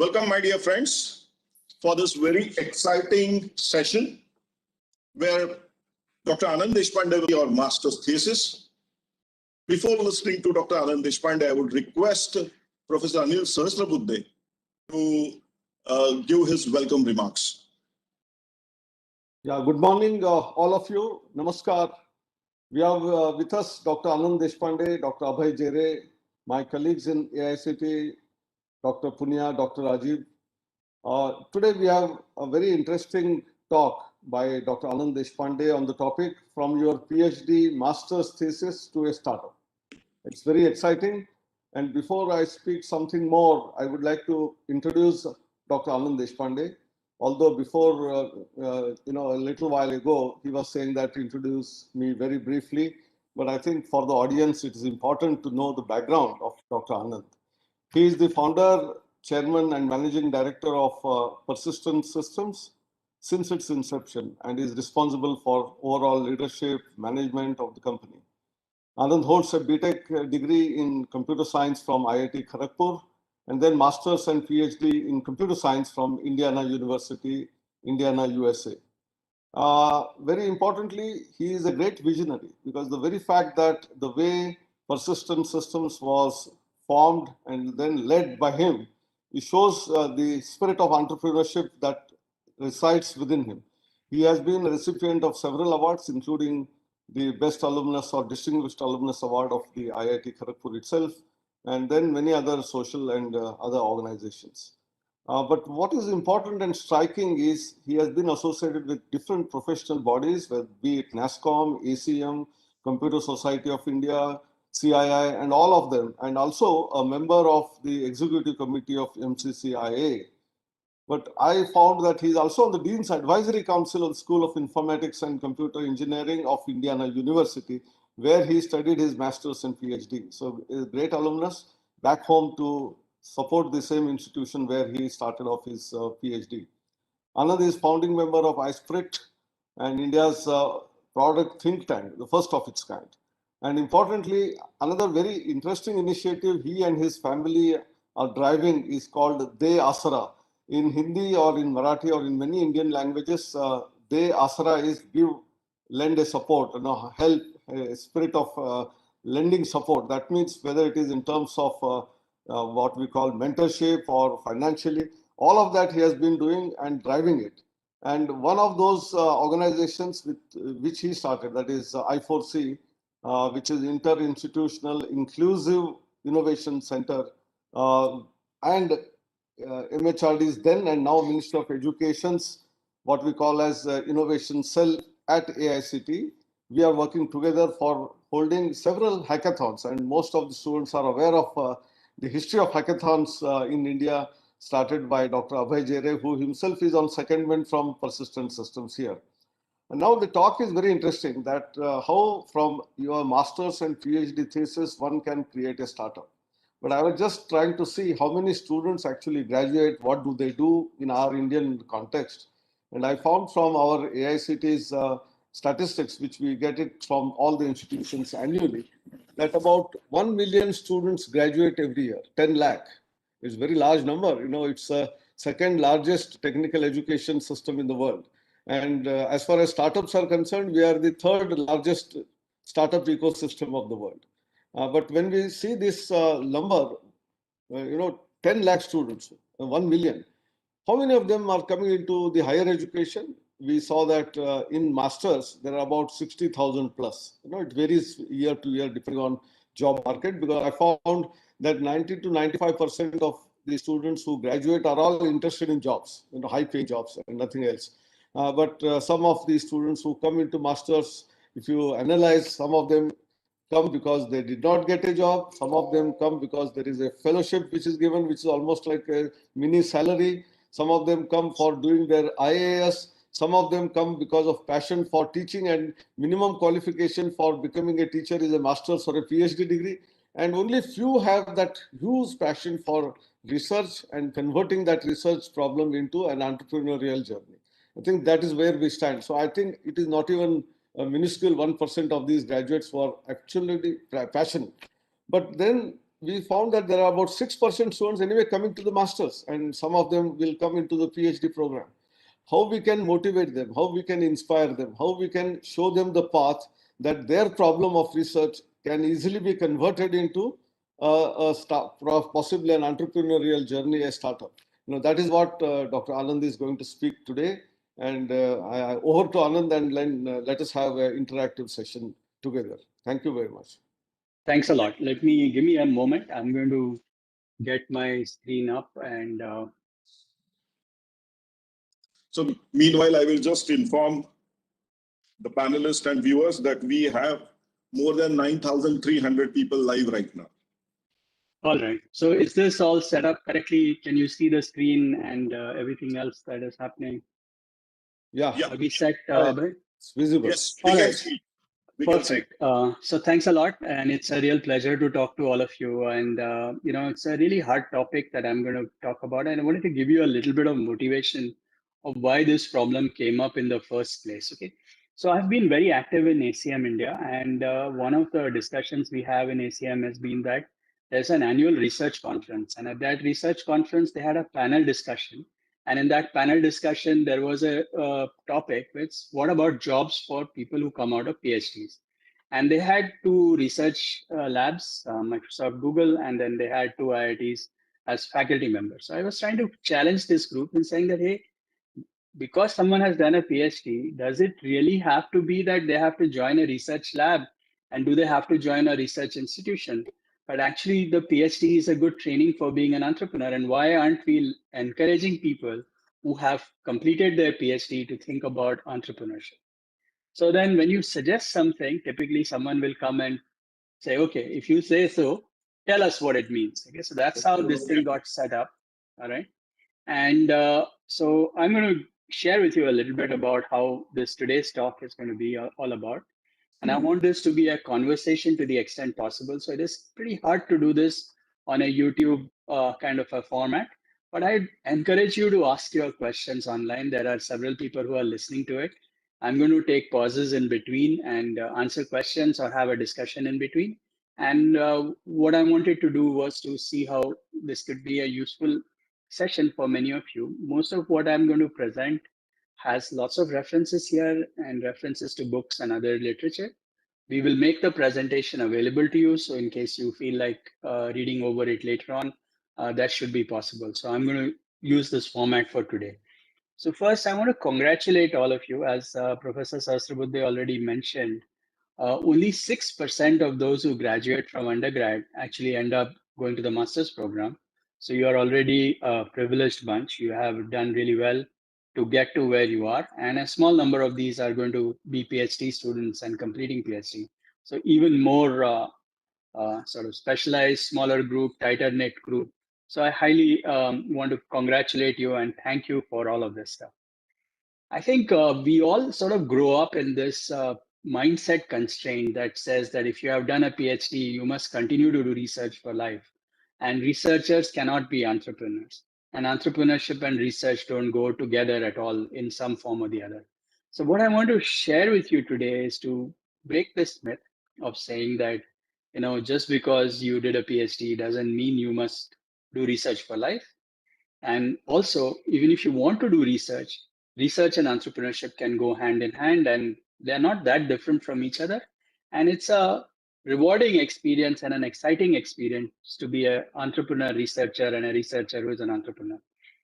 Welcome, my dear friends, for this very exciting session where Dr. Anand Deshpande will be our master's thesis. Before listening to Dr. Anand Deshpande, I would request Professor Anil Sahasrabudhe to give his welcome remarks. Yeah, good morning, all of you. Namaskar. We have with us Dr. Anand Deshpande, Dr. Abhay Jere, my colleagues in AICT, Dr. Punya, Dr. Rajiv. Today we have a very interesting talk by Dr. Anand Deshpande on the topic from your PhD Masters Thesis to a Startup. It's very exciting. And before I speak something more, I would like to introduce Dr. Anand Deshpande. Although before, a little while ago, he was saying that introduce me very briefly. But I think for the audience, it is important to know the background of Dr. Anand. He is the founder, chairman, and managing director of Persistent Systems since its inception and is responsible for overall leadership management of the company. Anand holds a BTech degree in computer science from IIT Kharagpur and then master's and PhD in computer science from Indiana University, Indiana, USA. Very importantly, he is a great visionary because the very fact that the way Persistent Systems was formed and then led by him, it shows the spirit of entrepreneurship that resides within him. He has been a recipient of several awards, including the Best Alumnus or Distinguished Alumnus Award of the IIT Kharagpur itself, and then many other social and other organizations. But what is important and striking is he has been associated with different professional bodies, be it NASSCOM, ACM, Computer Society of India, CII, and all of them, and also a member of the executive committee of MCCIA. But I found that he's also on the Dean's Advisory Council of the School of Informatics and Computer Engineering of Indiana University, where he studied his master's and PhD. So a great alumnus back home to support the same institution where he started off his PhD. Anand is founding member of iSPRIT and India's product think tank, the first of its kind. And importantly, another very interesting initiative he and his family are driving is called De Asara. In Hindi or in Marathi or in many Indian languages, De Asara is give, lend a support, help, a spirit of lending support. That means whether it is in terms of what we call mentorship or financially, all of that he has been doing and driving it. And one of those organizations with which he started, that is I4C, which is Interinstitutional Inclusive Innovation Center, and MHRD's then and now Minister of Education's what we call as Innovation Cell at AICT. We are working together for holding several hackathons, and most of the students are aware of the history of hackathons in India, started by Dr. Abhay Jere, who himself is on secondment from Persistent Systems here. And now the talk is very interesting that how from your master's and PhD thesis, one can create a startup. But I was just trying to see how many students actually graduate, what do they do in our Indian context. And I found from our AICT's statistics, which we get it from all the institutions annually, that about 1 million students graduate every year, 10 lakh. It's a very large number. It's the second largest technical education system in the world. And as far as startups are concerned, we are the third largest startup ecosystem of the world. But when we see this number, 10 lakh students, 1 million, how many of them are coming into the higher education? We saw that in masters, there are about 60,000 plus. It varies year to year depending on job market, because I found that 90 to 95% of the students who graduate are all interested in jobs, high paying jobs and nothing else. But some of the students who come into masters, if you analyze, some of them come because they did not get a job. Some of them come because there is a fellowship which is given, which is almost like a mini salary. Some of them come for doing their IAS. Some of them come because of passion for teaching, and minimum qualification for becoming a teacher is a master's or a PhD degree. And only few have that huge passion for research and converting that research problem into an entrepreneurial journey. I think that is where we stand. So I think it is not even a minuscule 1% of these graduates who are actually passionate. But then we found that there are about 6% students anyway coming to the masters, and some of them will come into the PhD program. How we can motivate them, how we can inspire them, how we can show them the path that their problem of research can easily be converted into possibly an entrepreneurial journey, a startup. That is what Dr. Anand is going to speak today. And over to Anand, and let us have an interactive session together. Thank you very much. Thanks a lot. Give me a moment. I'm going to get my screen up and. So meanwhile, I will just inform the panelists and viewers that we have more than 9,300 people live right now. All right. So is this all set up correctly? Can you see the screen and everything else that is happening? Yeah. Are we set? It's visible. Yes, all right. see. Perfect. So thanks a lot. And it's a real pleasure to talk to all of you. And, it's a really hard topic that I'm going to talk about. And I wanted to give you a little bit of motivation of why this problem came up in the first place. Okay. So I've been very active in ACM India. And one of the discussions we have in ACM has been that there's an annual research conference. And at that research conference, they had a panel discussion. And in that panel discussion, there was a topic, which what about jobs for people who come out of PhDs? And they had two research labs, Microsoft, Google, and then they had two IITs as faculty members. So I was trying to challenge this group and saying that, hey, because someone has done a PhD, does it really have to be that they have to join a research lab? And do they have to join a research institution? But actually, the PhD is a good training for being an entrepreneur. And why aren't we encouraging people who have completed their PhD to think about entrepreneurship? So then when you suggest something, typically someone will come and say, okay, if you say so, tell us what it means. Okay, so that's how this thing got set up. All right. And so I'm going to share with you a little bit about how this today's talk is going to be all about. And I want this to be a conversation to the extent possible. So it is pretty hard to do this on a YouTube kind of a format, but I encourage you to ask your questions online. There are several people who are listening to it. I'm going to take pauses in between and answer questions or have a discussion in between. And what I wanted to do was to see how this could be a useful session for many of you. Most of what I'm going to present has lots of references here and references to books and other literature. We will make the presentation available to you. So in case you feel like reading over it later on, that should be possible. So I'm going to use this format for today. So first, I want to congratulate all of you. As Professor Sahasrabudhe already mentioned, only 6% of those who graduate from undergrad actually end up going to the master's program. So you are already a privileged bunch. You have done really well to get to where you are. And a small number of these are going to be PhD students and completing PhD. So even more sort of specialized, smaller group, tighter knit group. So I highly want to congratulate you and thank you for all of this stuff. I think we all sort of grow up in this mindset constraint that says that if you have done a PhD, you must continue to do research for life. And researchers cannot be entrepreneurs. And entrepreneurship and research don't go together at all in some form or the other. So what I want to share with you today is to break this myth of saying that, just because you did a PhD doesn't mean you must do research for life. And also, even if you want to do research and entrepreneurship can go hand in hand, and they're not that different from each other. And it's a rewarding experience and an exciting experience to be an entrepreneur researcher and a researcher who is an entrepreneur.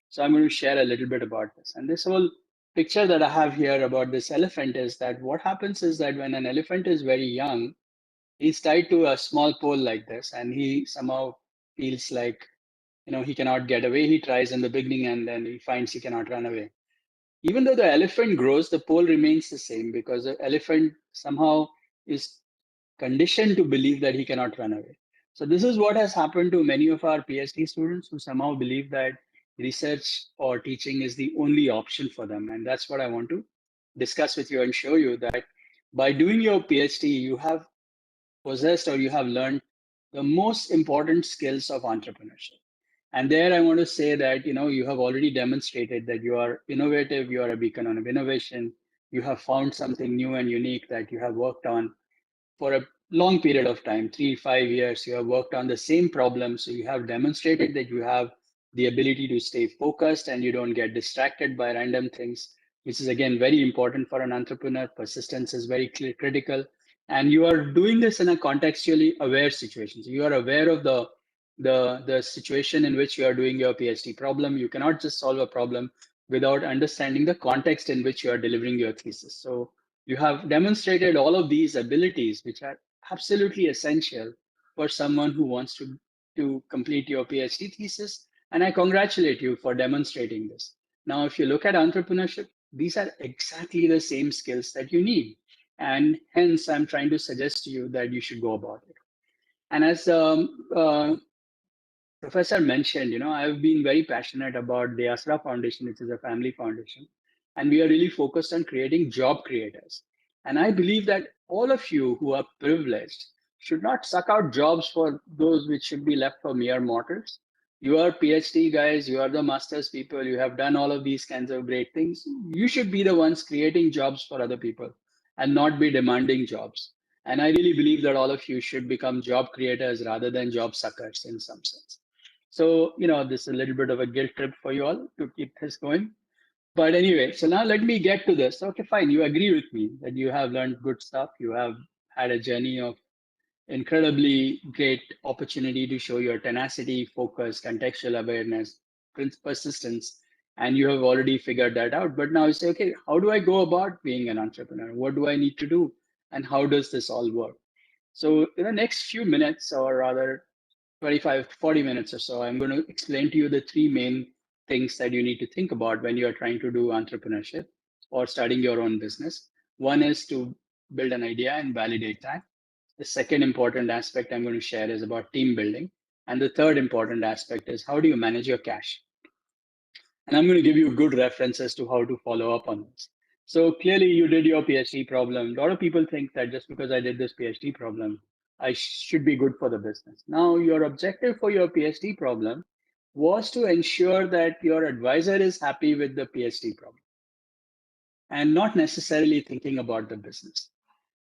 So I'm going to share a little bit about this. And this whole picture that I have here about this elephant is that what happens is that when an elephant is very young, he's tied to a small pole like this, and he somehow feels like he cannot get away. He tries in the beginning and then he finds he cannot run away. Even though the elephant grows, the pole remains the same because the elephant somehow is conditioned to believe that he cannot run away. So this is what has happened to many of our PhD students who somehow believe that research or teaching is the only option for them. And that's what I want to discuss with you and show you that by doing your PhD, you have possessed or you have learned the most important skills of entrepreneurship. And there I want to say that, you have already demonstrated that you are innovative, you are a beacon of innovation, you have found something new and unique that you have worked on for a long period of time, 3, 5 years, you have worked on the same problem. So you have demonstrated that you have the ability to stay focused and you don't get distracted by random things, which is again very important for an entrepreneur. Persistence is very critical. And you are doing this in a contextually aware situation. So you are aware of the situation in which you are doing your PhD problem. You cannot just solve a problem without understanding the context in which you are delivering your thesis. So you have demonstrated all of these abilities, which are absolutely essential for someone who wants to complete your PhD thesis. And I congratulate you for demonstrating this. Now, if you look at entrepreneurship, these are exactly the same skills that you need. And hence, I'm trying to suggest to you that you should go about it. And as Professor mentioned, I've been very passionate about the Asra Foundation, which is a family foundation, and we are really focused on creating job creators. And I believe that all of you who are privileged should not suck out jobs for those which should be left for mere mortals. You are PhD guys, you are the masters people, you have done all of these kinds of great things. You should be the ones creating jobs for other people and not be demanding jobs. And I really believe that all of you should become job creators rather than job suckers in some sense. So, this is a little bit of a guilt trip for you all to keep this going. But anyway, so now let me get to this. Okay, fine. You agree with me that you have learned good stuff. You have had a journey of incredibly great opportunity to show your tenacity, focus, contextual awareness, persistence, and you have already figured that out. But now you say, okay, how do I go about being an entrepreneur? What do I need to do? And how does this all work? So in the next few minutes, or rather 25 to 40 minutes or so, I'm going to explain to you the three main things that you need to think about when you are trying to do entrepreneurship or starting your own business. One is to build an idea and validate that. The second important aspect I'm going to share is about team building. And the third important aspect is how do you manage your cash? And I'm going to give you good references to how to follow up on this. So clearly you did your PhD problem. A lot of people think that just because I did this PhD problem, I should be good for the business. Now, your objective for your PhD problem was to ensure that your advisor is happy with the PhD problem and not necessarily thinking about the business.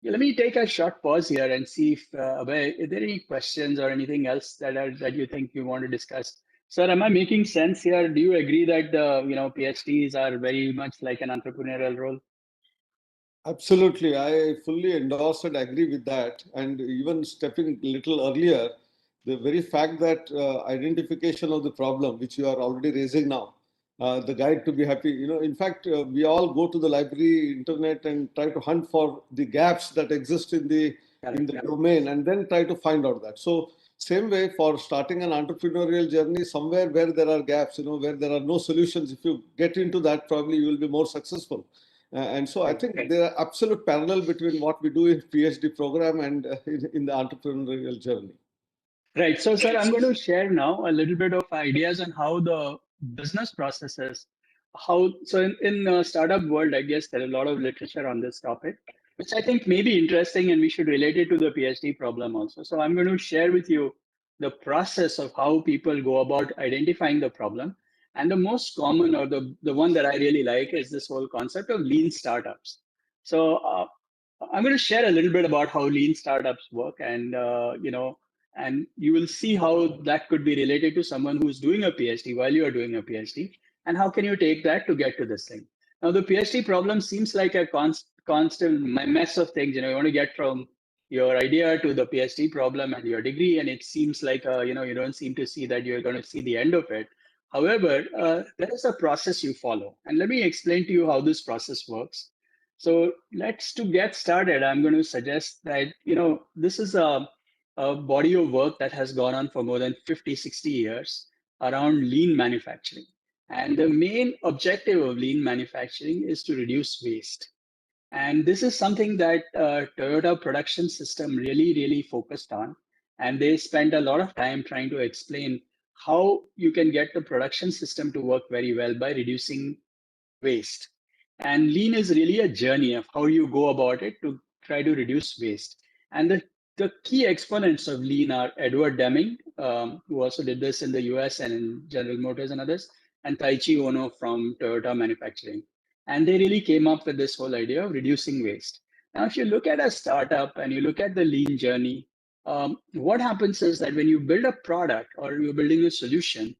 Yeah, let me take a short pause here and see if are there any questions or anything else that you think you want to discuss. Sir, am I making sense here? Do you agree that PhDs are very much like an entrepreneurial role? Absolutely. I fully endorse and agree with that. And even stepping a little earlier, the very fact that identification of the problem, which you are already raising now, the guide to be happy, in fact, we all go to the library, internet, and try to hunt for the gaps that exist in the domain, and then try to find out that. So same way for starting an entrepreneurial journey, somewhere where there are gaps, where there are no solutions, if you get into that, probably you will be more successful. And so I think there are absolute parallel between what we do in PhD program and in the entrepreneurial journey. Right. So, sir, I'm going to share now a little bit of ideas on how the business processes. In startup world, I guess there are a lot of literature on this topic, which I think may be interesting, and we should relate it to the PhD problem also. So, I'm going to share with you the process of how people go about identifying the problem. And the most common, or the one that I really like, is this whole concept of lean startups. So, I'm going to share a little bit about how lean startups work, and you will see how that could be related to someone who's doing a PhD while you are doing a PhD, and how can you take that to get to this thing. Now, the PhD problem seems like a constant mess of things. You want to get from your idea to the PhD problem and your degree, and it seems like you don't seem to see that you're going to see the end of it. However, there is a process you follow, and let me explain to you how this process works. So to get started, I'm going to suggest that this is a body of work that has gone on for more than 50, 60 years around lean manufacturing. And the main objective of lean manufacturing is to reduce waste. And this is something that Toyota production system really, really focused on. And they spent a lot of time trying to explain how you can get the production system to work very well by reducing waste. And lean is really a journey of how you go about it to try to reduce waste. And the key exponents of lean are Edward Deming, who also did this in the US and in General Motors and others, and Taiichi Ohno from Toyota Manufacturing. And they really came up with this whole idea of reducing waste. Now, if you look at a startup and you look at the lean journey, what happens is that when you build a product or you're building a solution,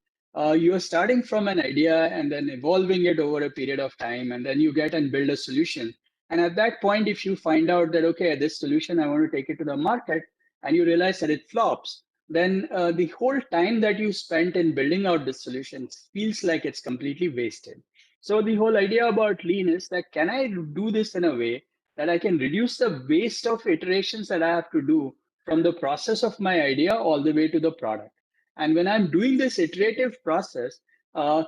you're starting from an idea and then evolving it over a period of time, and then you get and build a solution. And at that point, if you find out that, okay, this solution, I want to take it to the market, and you realize that it flops, then the whole time that you spent in building out this solution feels like it's completely wasted. So the whole idea about lean is that, can I do this in a way that I can reduce the waste of iterations that I have to do from the process of my idea all the way to the product. And when I'm doing this iterative process,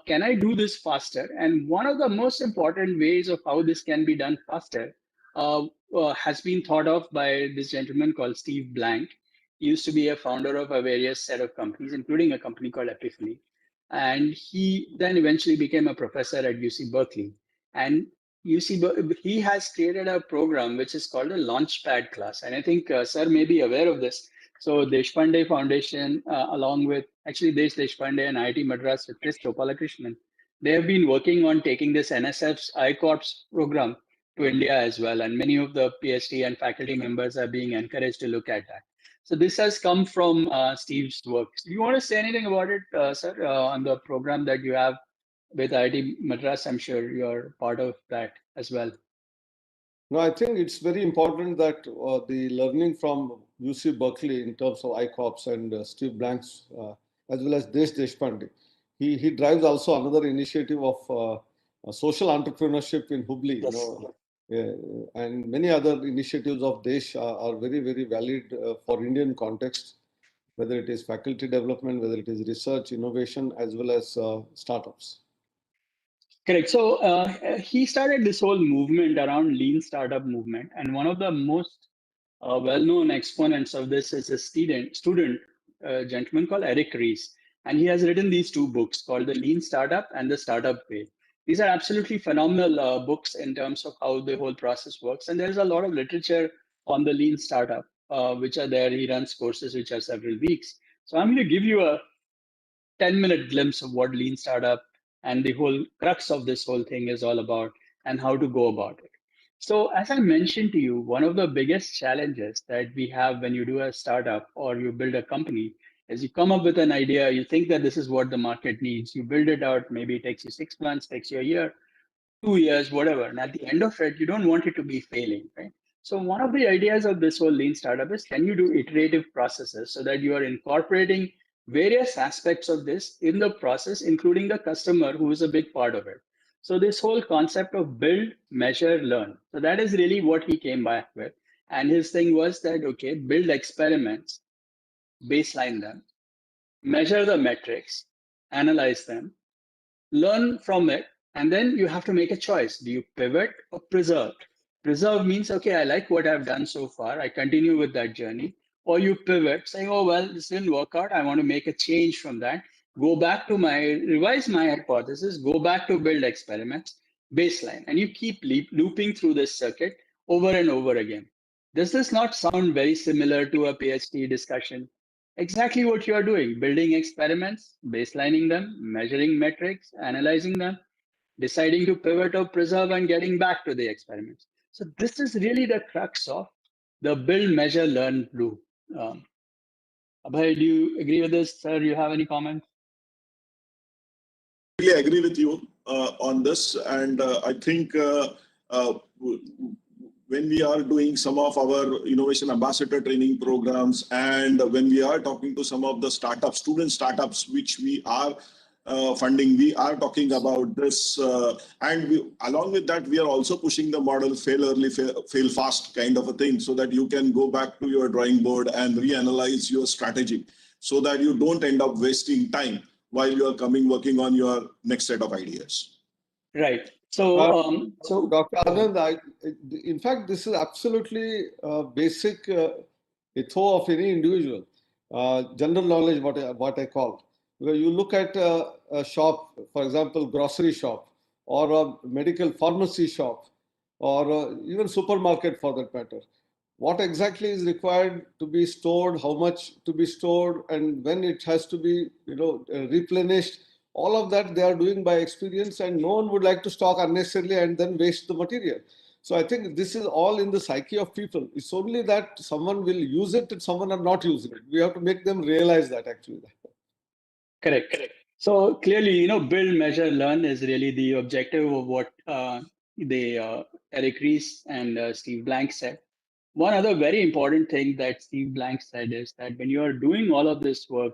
can I do this faster? And one of the most important ways of how this can be done faster has been thought of by this gentleman called Steve Blank. He used to be a founder of a various set of companies, including a company called Epiphany. And he then eventually became a professor at UC Berkeley. And he has created a program which is called a Launchpad class. And I think sir may be aware of this. So Deshpande Foundation, along with actually Desh Deshpande and IIT Madras with Chris Gopalakrishnan, they have been working on taking this NSF's ICORPS program to India as well. And many of the PhD and faculty members are being encouraged to look at that. So this has come from Steve's work. Do you want to say anything about it, sir, on the program that you have with IIT Madras? I'm sure you're part of that as well. No, I think it's very important that the learning from UC Berkeley in terms of ICOPS and Steve Blank's, as well as Desh Deshpande, he drives also another initiative of social entrepreneurship in Hubli. Yes. And many other initiatives of Desh are very, very valid for Indian context, whether it is faculty development, whether it is research, innovation, as well as startups. Correct. So he started this whole movement around lean startup movement. And one of the most well-known exponents of this is a student gentleman called Eric Ries. And he has written these two books called The Lean Startup and The Startup Way. These are absolutely phenomenal books in terms of how the whole process works. And there's a lot of literature on the lean startup, which are there. He runs courses which are several weeks. So I'm going to give you a 10-minute glimpse of what lean startup and the whole crux of this whole thing is all about and how to go about it. So as I mentioned to you, one of the biggest challenges that we have when you do a startup or you build a company is you come up with an idea, you think that this is what the market needs, you build it out, maybe it takes you 6 months, takes you a year, 2 years, whatever. And at the end of it, you don't want it to be failing, right? So one of the ideas of this whole lean startup is, can you do iterative processes so that you are incorporating various aspects of this in the process, including the customer, who is a big part of it. So this whole concept of build, measure, learn. So that is really what he came back with. And his thing was that, okay, build experiments, baseline them, measure the metrics, analyze them, learn from it, and then you have to make a choice. Do you pivot or preserve? Preserve means, okay, I like what I've done so far, I continue with that journey. Or you pivot, saying, oh, well, this didn't work out, I want to make a change from that, go back to revise my hypothesis, go back to build experiments, baseline. And you keep looping through this circuit over and over again. Does this not sound very similar to a PhD discussion? Exactly what you are doing, building experiments, baselining them, measuring metrics, analyzing them, deciding to pivot or preserve, and getting back to the experiments. So this is really the crux of the build, measure, learn loop. Abhay, do you agree with this, sir? Do you have any comments? I really agree with you on this. And I think when we are doing some of our innovation ambassador training programs, and when we are talking to some of the startups, student startups, which we are funding, we are talking about this. And along with that, we are also pushing the model fail early, fail fast kind of a thing, so that you can go back to your drawing board and reanalyze your strategy, so that you don't end up wasting time while you are working on your next set of ideas. Right. So, Dr. Anand, in fact, this is absolutely basic ethos of any individual. General knowledge, what I call. Where you look at a shop, for example, grocery shop, or a medical pharmacy shop, or even supermarket for that matter. What exactly is required to be stored, how much to be stored, and when it has to be, replenished. All of that they are doing by experience, and no one would like to stock unnecessarily and then waste the material. So I think this is all in the psyche of people. It's only that someone will use it and someone are not using it. We have to make them realize that actually. Correct. So clearly, build, measure, learn is really the objective of what Eric Ries and Steve Blank said. One other very important thing that Steve Blank said is that when you are doing all of this work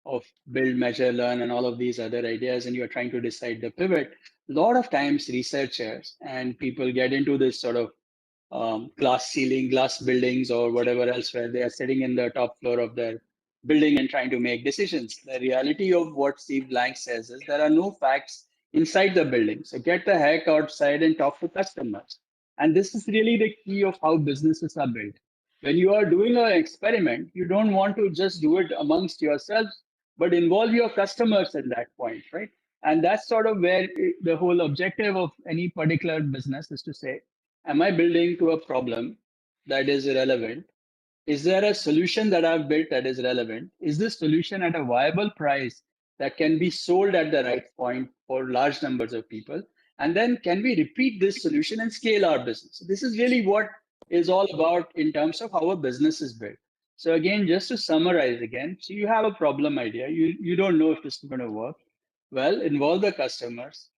of build, measure, learn, and all of these other ideas, and you're trying to decide the pivot, a lot of times researchers and people get into this sort of glass ceiling, glass buildings, or whatever else, where they are sitting in the top floor of their building and trying to make decisions. The reality of what Steve Blank says is there are no facts inside the building. So get the heck outside and talk to customers. And this is really the key of how businesses are built. When you are doing an experiment, you don't want to just do it amongst yourselves, but involve your customers at that point, right? And that's sort of where the whole objective of any particular business is to say, am I building to a problem that is relevant? Is there a solution that I've built that is relevant? Is this solution at a viable price that can be sold at the right point for large numbers of people? And then can we repeat this solution and scale our business? This is really what is all about in terms of how a business is built. So again, just to summarize again, so you have a problem idea, you don't know if this is going to work. Well, involve the customers,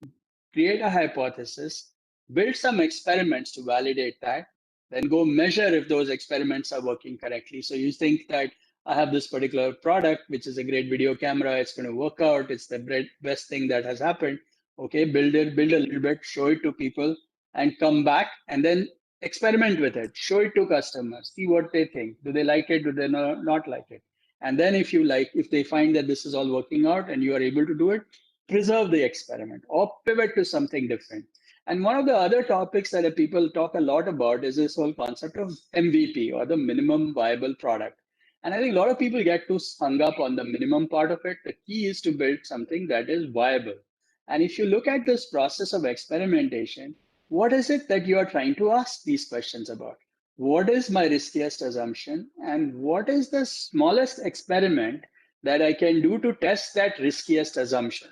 create a hypothesis, build some experiments to validate that, then go measure if those experiments are working correctly. So you think that I have this particular product, which is a great video camera, it's going to work out, it's the best thing that has happened. Okay, build a little bit, show it to people, and come back and then experiment with it, show it to customers, see what they think. Do they like it? Do they not like it? And then if they find that this is all working out and you are able to do it, preserve the experiment or pivot to something different. And one of the other topics that people talk a lot about is this whole concept of MVP, or the minimum viable product. And I think a lot of people get too hung up on the minimum part of it. The key is to build something that is viable. And if you look at this process of experimentation, what is it that you are trying to ask these questions about? What is my riskiest assumption? And what is the smallest experiment that I can do to test that riskiest assumption?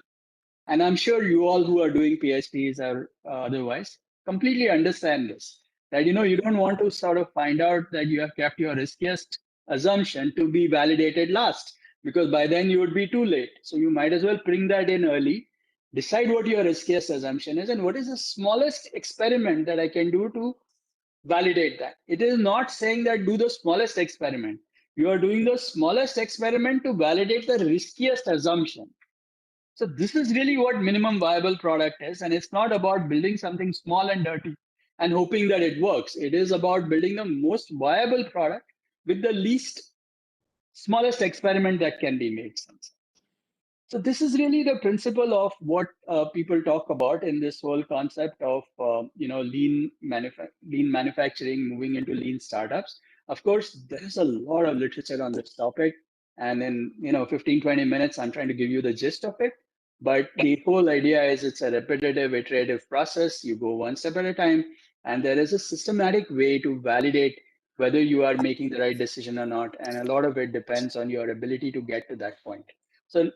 And I'm sure you all who are doing PhDs or otherwise completely understand this, that you don't want to sort of find out that you have kept your riskiest assumption to be validated last, because by then you would be too late. So you might as well bring that in early, decide what your riskiest assumption is, and what is the smallest experiment that I can do to validate that. It is not saying that do the smallest experiment. You are doing the smallest experiment to validate the riskiest assumption. So this is really what minimum viable product is. And it's not about building something small and dirty and hoping that it works. It is about building the most viable product with the least smallest experiment that can be made sense. So this is really the principle of what people talk about in this whole concept of lean manufacturing, moving into lean startups. Of course, there's a lot of literature on this topic, and in 15-20 minutes, I'm trying to give you the gist of it. But the whole idea is it's a repetitive, iterative process. You go one step at a time, and there is a systematic way to validate whether you are making the right decision or not. And a lot of it depends on your ability to get to that point. So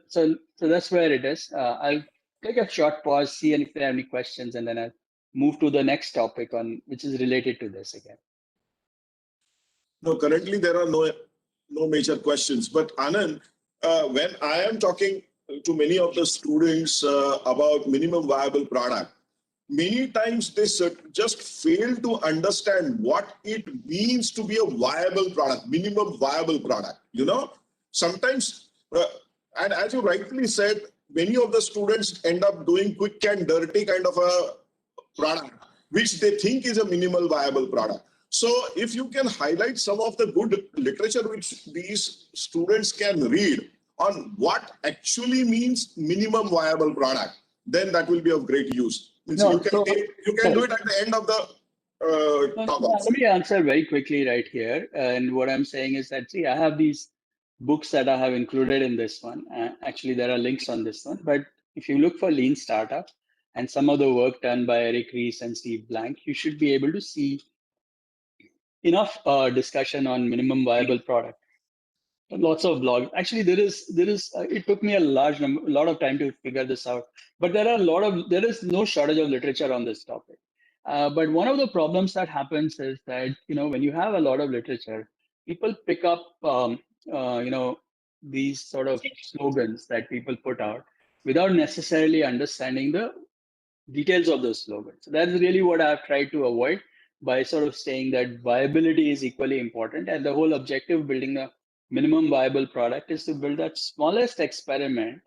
that's where it is. I'll take a short pause, see if there are any questions, and then I'll move to the next topic which is related to this again. No, currently there are no major questions. But Anand, when I am talking to many of the students about minimum viable product, many times they just fail to understand what it means to be a viable product, minimum viable product. Sometimes, and as you rightly said, many of the students end up doing quick and dirty kind of a product, which they think is a minimal viable product. So if you can highlight some of the good literature which these students can read on what actually means minimum viable product, then that will be of great use. No, you can do it at the end of the talk. Let me answer very quickly right here. And what I'm saying is that, see, I have these books that I have included in this one. Actually, there are links on this one. But if you look for Lean Startup and some of the work done by Eric Ries and Steve Blank, you should be able to see enough discussion on minimum viable product. Lots of blogs. Actually, there is. It took me a lot of time to figure this out. But there is no shortage of literature on this topic. But one of the problems that happens is that, when you have a lot of literature, people pick up, these sort of slogans that people put out without necessarily understanding the details of those slogans. So that's really what I've tried to avoid by sort of saying that viability is equally important. And the whole objective of building a minimum viable product is to build that smallest experiment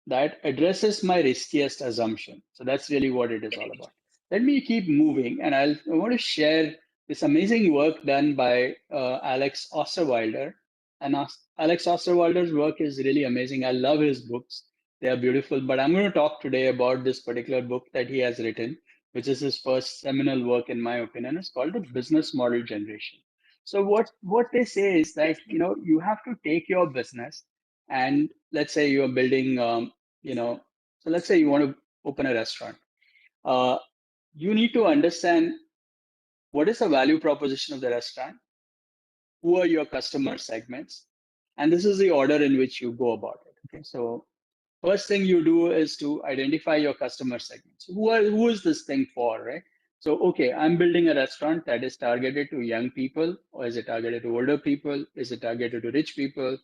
that addresses my riskiest assumption. So that's really what it is all about. Let me keep moving, and I want to share this amazing work done by Alex Osterwalder. And Alex Osterwalder's work is really amazing. I love his books. They are beautiful, but I'm going to talk today about this particular book that he has written, which is his first seminal work, in my opinion. It's called The Business Model Generation. So what they say is that, you have to take your business, and let's say you're building, so let's say you want to open a restaurant. You need to understand what is the value proposition of the restaurant, who are your customer segments, and this is the order in which you go about it. Okay, so first thing you do is to identify your customer segments. Who is this thing for, right? So, okay, I'm building a restaurant that is targeted to young people, or is it targeted to older people? Is it targeted to rich people?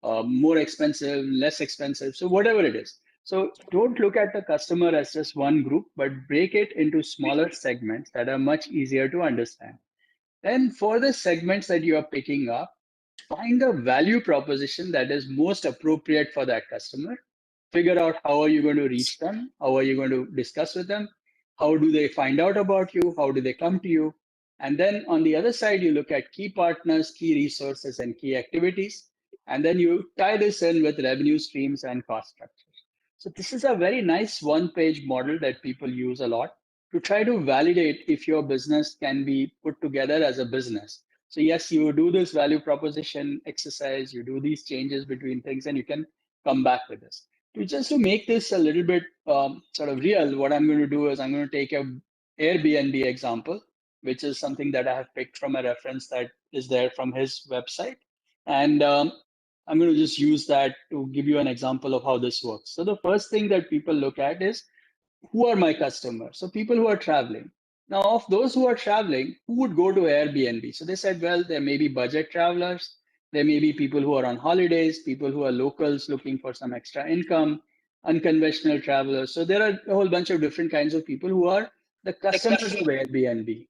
More expensive, less expensive? So whatever it is. So don't look at the customer as just one group, but break it into smaller segments that are much easier to understand. Then for the segments that you are picking up, find a value proposition that is most appropriate for that customer. Figure out how are you going to reach them, how are you going to discuss with them, how do they find out about you, how do they come to you. And then on the other side, you look at key partners, key resources, and key activities, and then you tie this in with revenue streams and cost structures. So this is a very nice one-page model that people use a lot to try to validate if your business can be put together as a business. So yes, you do this value proposition exercise, you do these changes between things, and you can come back with this. Just to make this a little bit sort of real, what I'm going to do is I'm going to take a Airbnb example, which is something that I have picked from a reference that is there from his website. And I'm going to just use that to give you an example of how this works. So the first thing that people look at is, who are my customers? So people who are traveling. Now, of those who are traveling, who would go to Airbnb? So they said, well, there may be budget travelers. There may be people who are on holidays, people who are locals looking for some extra income, unconventional travelers. So there are a whole bunch of different kinds of people who are the customers of Airbnb.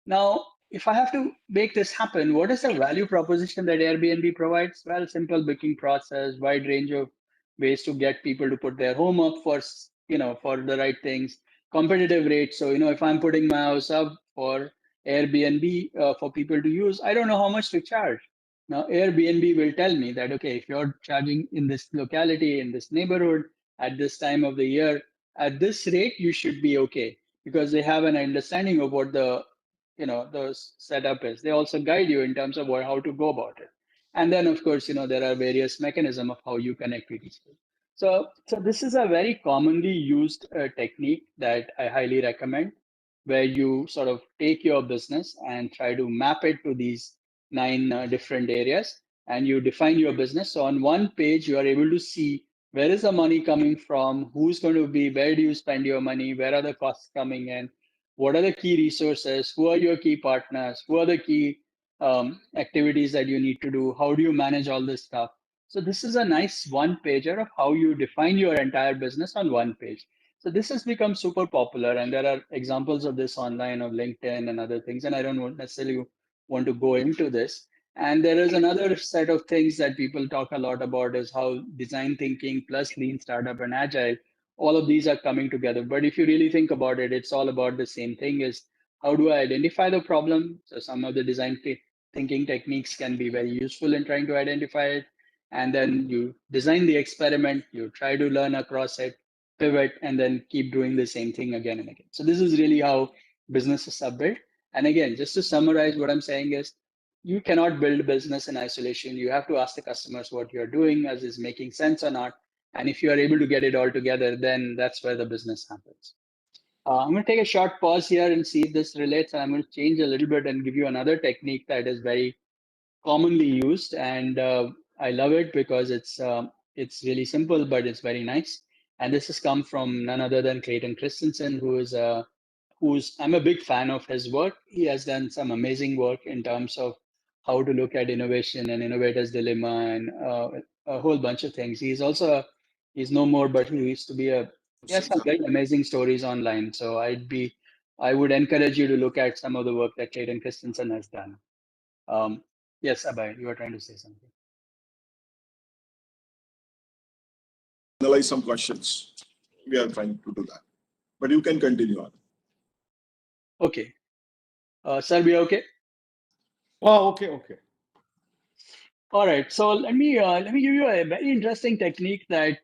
Now, if I have to make this happen, what is the value proposition that Airbnb provides? Well, simple booking process, wide range of ways to get people to put their home up for, for the right things, competitive rates. So, if I'm putting my house up for Airbnb for people to use, I don't know how much to charge. Now, Airbnb will tell me that, okay, if you're charging in this locality, in this neighborhood, at this time of the year, at this rate, you should be okay, because they have an understanding of what the setup is. They also guide you in terms of how to go about it. And then, of course, there are various mechanisms of how you connect with each other. So this is a very commonly used technique that I highly recommend, where you sort of take your business and try to map it to these 9 different areas, and you define your business. So on one page, you are able to see where is the money coming from, who's going to be, where do you spend your money, where are the costs coming in, what are the key resources, who are your key partners, who are the key activities that you need to do, how do you manage all this stuff. So this is a nice one pager of how you define your entire business on one page. So this has become super popular, and there are examples of this online of LinkedIn and other things, and I don't necessarily want to go into this. And there is another set of things that people talk a lot about, is how design thinking plus lean startup and agile, all of these are coming together. But if you really think about it, it's all about the same thing: is how do I identify the problem? So some of the design thinking techniques can be very useful in trying to identify it. And then you design the experiment, you try to learn across it, pivot, and then keep doing the same thing again and again. So this is really how businesses are built. And again, just to summarize, what I'm saying is, you cannot build business in isolation. You have to ask the customers what you're doing, as is making sense or not. And if you are able to get it all together, then that's where the business happens. I'm going to take a short pause here and see if this relates. And I'm going to change a little bit and give you another technique that is very commonly used. And I love it because it's really simple, but it's very nice. And this has come from none other than Clayton Christensen, who is a I'm a big fan of his work. He has done some amazing work in terms of how to look at innovation and innovator's dilemma and a whole bunch of things. He's no more, but he used to be he has some very amazing stories online. So I would encourage you to look at some of the work that Clayton Christensen has done. Yes, Abhay, you were trying to say something. Analyze some questions. We are trying to do that, but you can continue on. Okay. Sir, we okay? Oh, okay. All right. So let me give you a very interesting technique that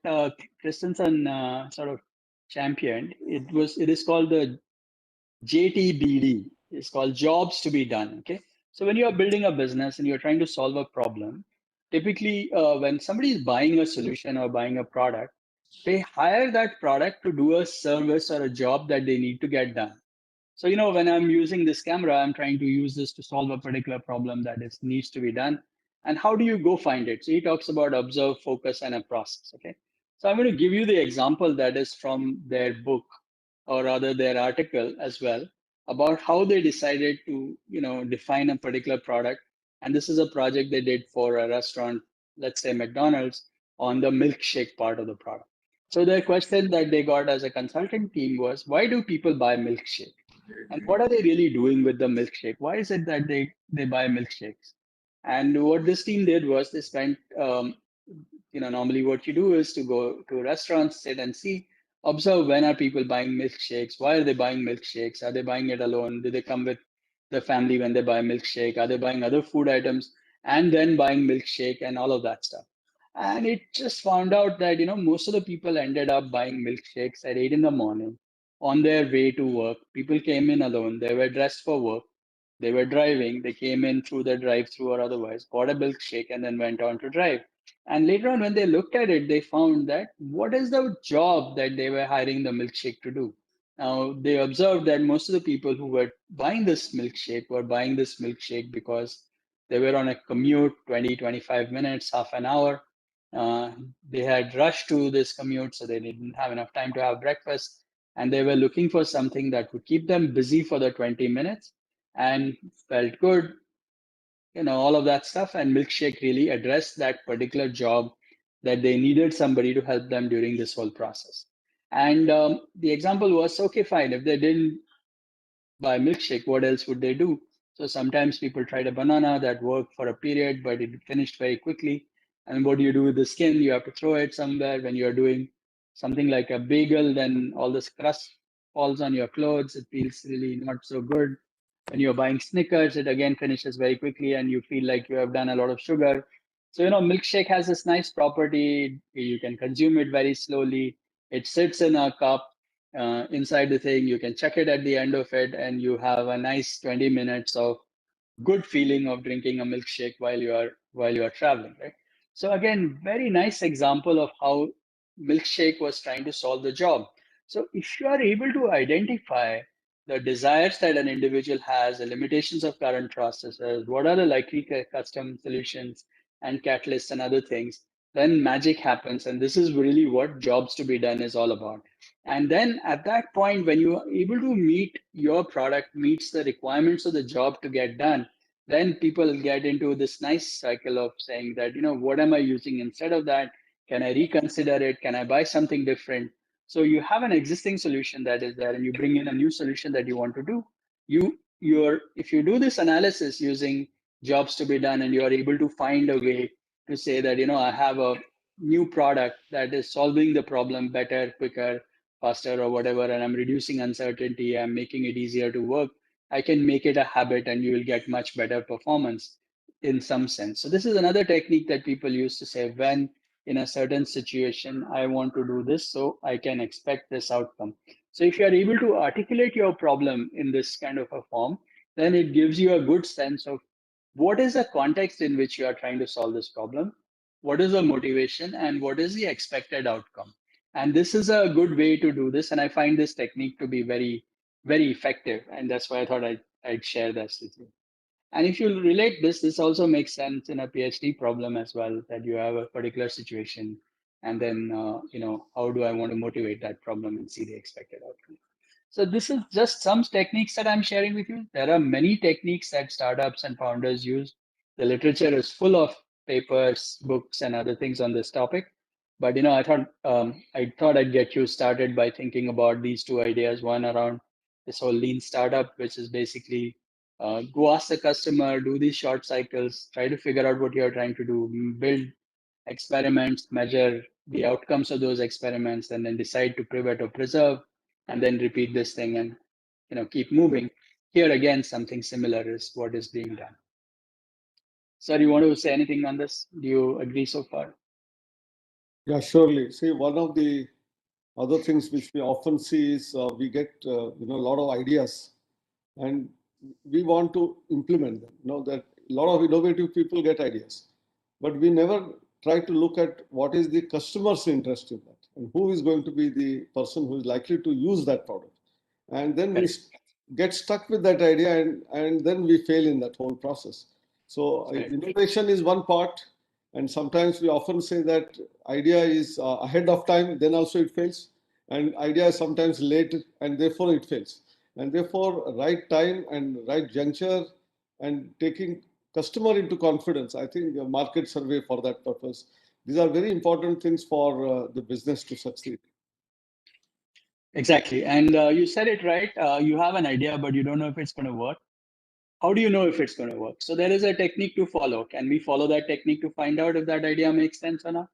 Christensen sort of championed. It is called the JTBD. It's called jobs to be done. Okay. So when you are building a business and you're trying to solve a problem, typically when somebody is buying a solution or buying a product, they hire that product to do a service or a job that they need to get done. So, when I'm using this camera, I'm trying to use this to solve a particular problem that needs to be done. And how do you go find it? So he talks about observe, focus, and a process. Okay. So I'm going to give you the example that is from their book, or rather their article as well, about how they decided to, define a particular product. And this is a project they did for a restaurant, let's say McDonald's, on the milkshake part of the product. So the question that they got as a consulting team was, why do people buy milkshake? And what are they really doing with the milkshake? Why is it that they buy milkshakes? And what this team did was they spent, normally what you do is to go to restaurants, sit and see, observe when are people buying milkshakes? Why are they buying milkshakes? Are they buying it alone? Do they come with the family when they buy milkshake? Are they buying other food items and then buying milkshake and all of that stuff? And it just found out that, most of the people ended up buying milkshakes at 8 in the morning on their way to work. People came in alone. They were dressed for work. They were driving. They came in through the drive-through or otherwise, bought a milkshake, and then went on to drive. And later on, when they looked at it, they found that what is the job that they were hiring the milkshake to do? Now, they observed that most of the people who were buying this milkshake were buying this milkshake because they were on a commute, 20, 25 minutes, half an hour. They had rushed to this commute, so they didn't have enough time to have breakfast. And they were looking for something that would keep them busy for the 20 minutes and felt good, all of that stuff. And milkshake really addressed that particular job that they needed somebody to help them during this whole process. And the example was, okay, fine, if they didn't buy milkshake, what else would they do? So sometimes people tried a banana that worked for a period, but it finished very quickly. And what do you do with the skin? You have to throw it somewhere. When you're doing something like a bagel, then all this crust falls on your clothes. It feels really not so good. When you're buying Snickers, it again finishes very quickly and you feel like you have done a lot of sugar. So, milkshake has this nice property. You can consume it very slowly. It sits in a cup inside the thing. You can check it at the end of it, and you have a nice 20 minutes of good feeling of drinking a milkshake while you are traveling, right? So again, very nice example of how milkshake was trying to solve the job. So if you are able to identify the desires that an individual has, the limitations of current processes, what are the likely custom solutions and catalysts and other things, then magic happens. And this is really what jobs to be done is all about. And then at that point, when you are able to meet your product meets the requirements of the job to get done, then people get into this nice cycle of saying that, what am I using instead of that? Can I reconsider it? Can I buy something different? So you have an existing solution that is there and you bring in a new solution that you want to do. If you do this analysis using jobs to be done and you are able to find a way to say that, I have a new product that is solving the problem better, quicker, faster or whatever, and I'm reducing uncertainty, I'm making it easier to work, I can make it a habit and you will get much better performance in some sense. So this is another technique that people use to say, when in a certain situation, I want to do this, so I can expect this outcome. So if you are able to articulate your problem in this kind of a form, then it gives you a good sense of what is the context in which you are trying to solve this problem, what is the motivation, and what is the expected outcome. And this is a good way to do this. And I find this technique to be very, very effective. And that's why I thought I'd share this with you. And if you relate this, this also makes sense in a PhD problem as well, that you have a particular situation. And then, how do I want to motivate that problem and see the expected outcome? So this is just some techniques that I'm sharing with you. There are many techniques that startups and founders use. The literature is full of papers, books, and other things on this topic. But I thought I'd get you started by thinking about these two ideas. One around this whole lean startup, which is basically go ask the customer, do these short cycles, try to figure out what you're trying to do, build experiments, measure the outcomes of those experiments, and then decide to pivot or preserve, and then repeat this thing and keep moving. Here again, something similar is what is being done. Sir, you want to say anything on this? Do you agree so far? Yeah, surely. See, one of the other things which we often see is we get a lot of ideas, and we want to implement them. That a lot of innovative people get ideas, but we never try to look at what is the customer's interest in that and who is going to be the person who is likely to use that product. And then we get stuck with that idea, and then we fail in that whole process. So innovation is one part, and sometimes we often say that idea is ahead of time, then also it fails, and idea is sometimes late, and therefore it fails. And therefore, right time and right juncture, and taking customer into confidence, I think a market survey for that purpose. These are very important things for the business to succeed. Exactly. And you said it right. You have an idea, but you don't know if it's going to work. How do you know if it's going to work? So there is a technique to follow. Can we follow that technique to find out if that idea makes sense or not?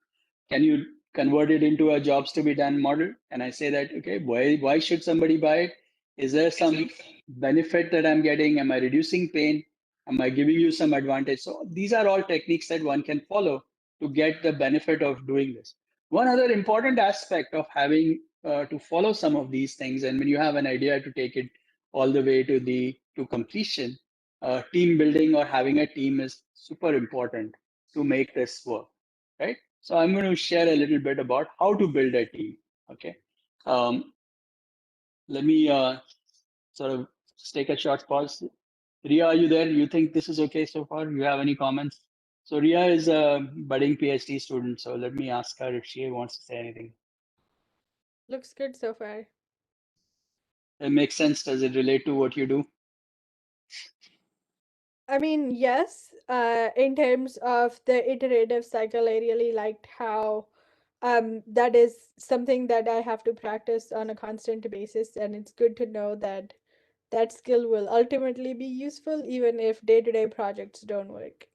Can you convert it into a jobs to be done model? And I say that, okay, why should somebody buy it? Is there some benefit that I'm getting? Am I reducing pain? Am I giving you some advantage? So these are all techniques that one can follow to get the benefit of doing this. One other important aspect of having to follow some of these things, and when you have an idea to take it all the way to completion, team building or having a team is super important to make this work, right? So I'm going to share a little bit about how to build a team. Okay, let me sort of just take a short pause. Ria, are you there? You think this is okay so far? You have any comments? So Ria is a budding PhD student, so let me ask her if she wants to say anything. Looks good so far. It makes sense. Does it relate to what you do? I mean, yes, in terms of the iterative cycle, I really liked how that is something that I have to practice on a constant basis. And it's good to know that that skill will ultimately be useful, even if day-to-day projects don't work.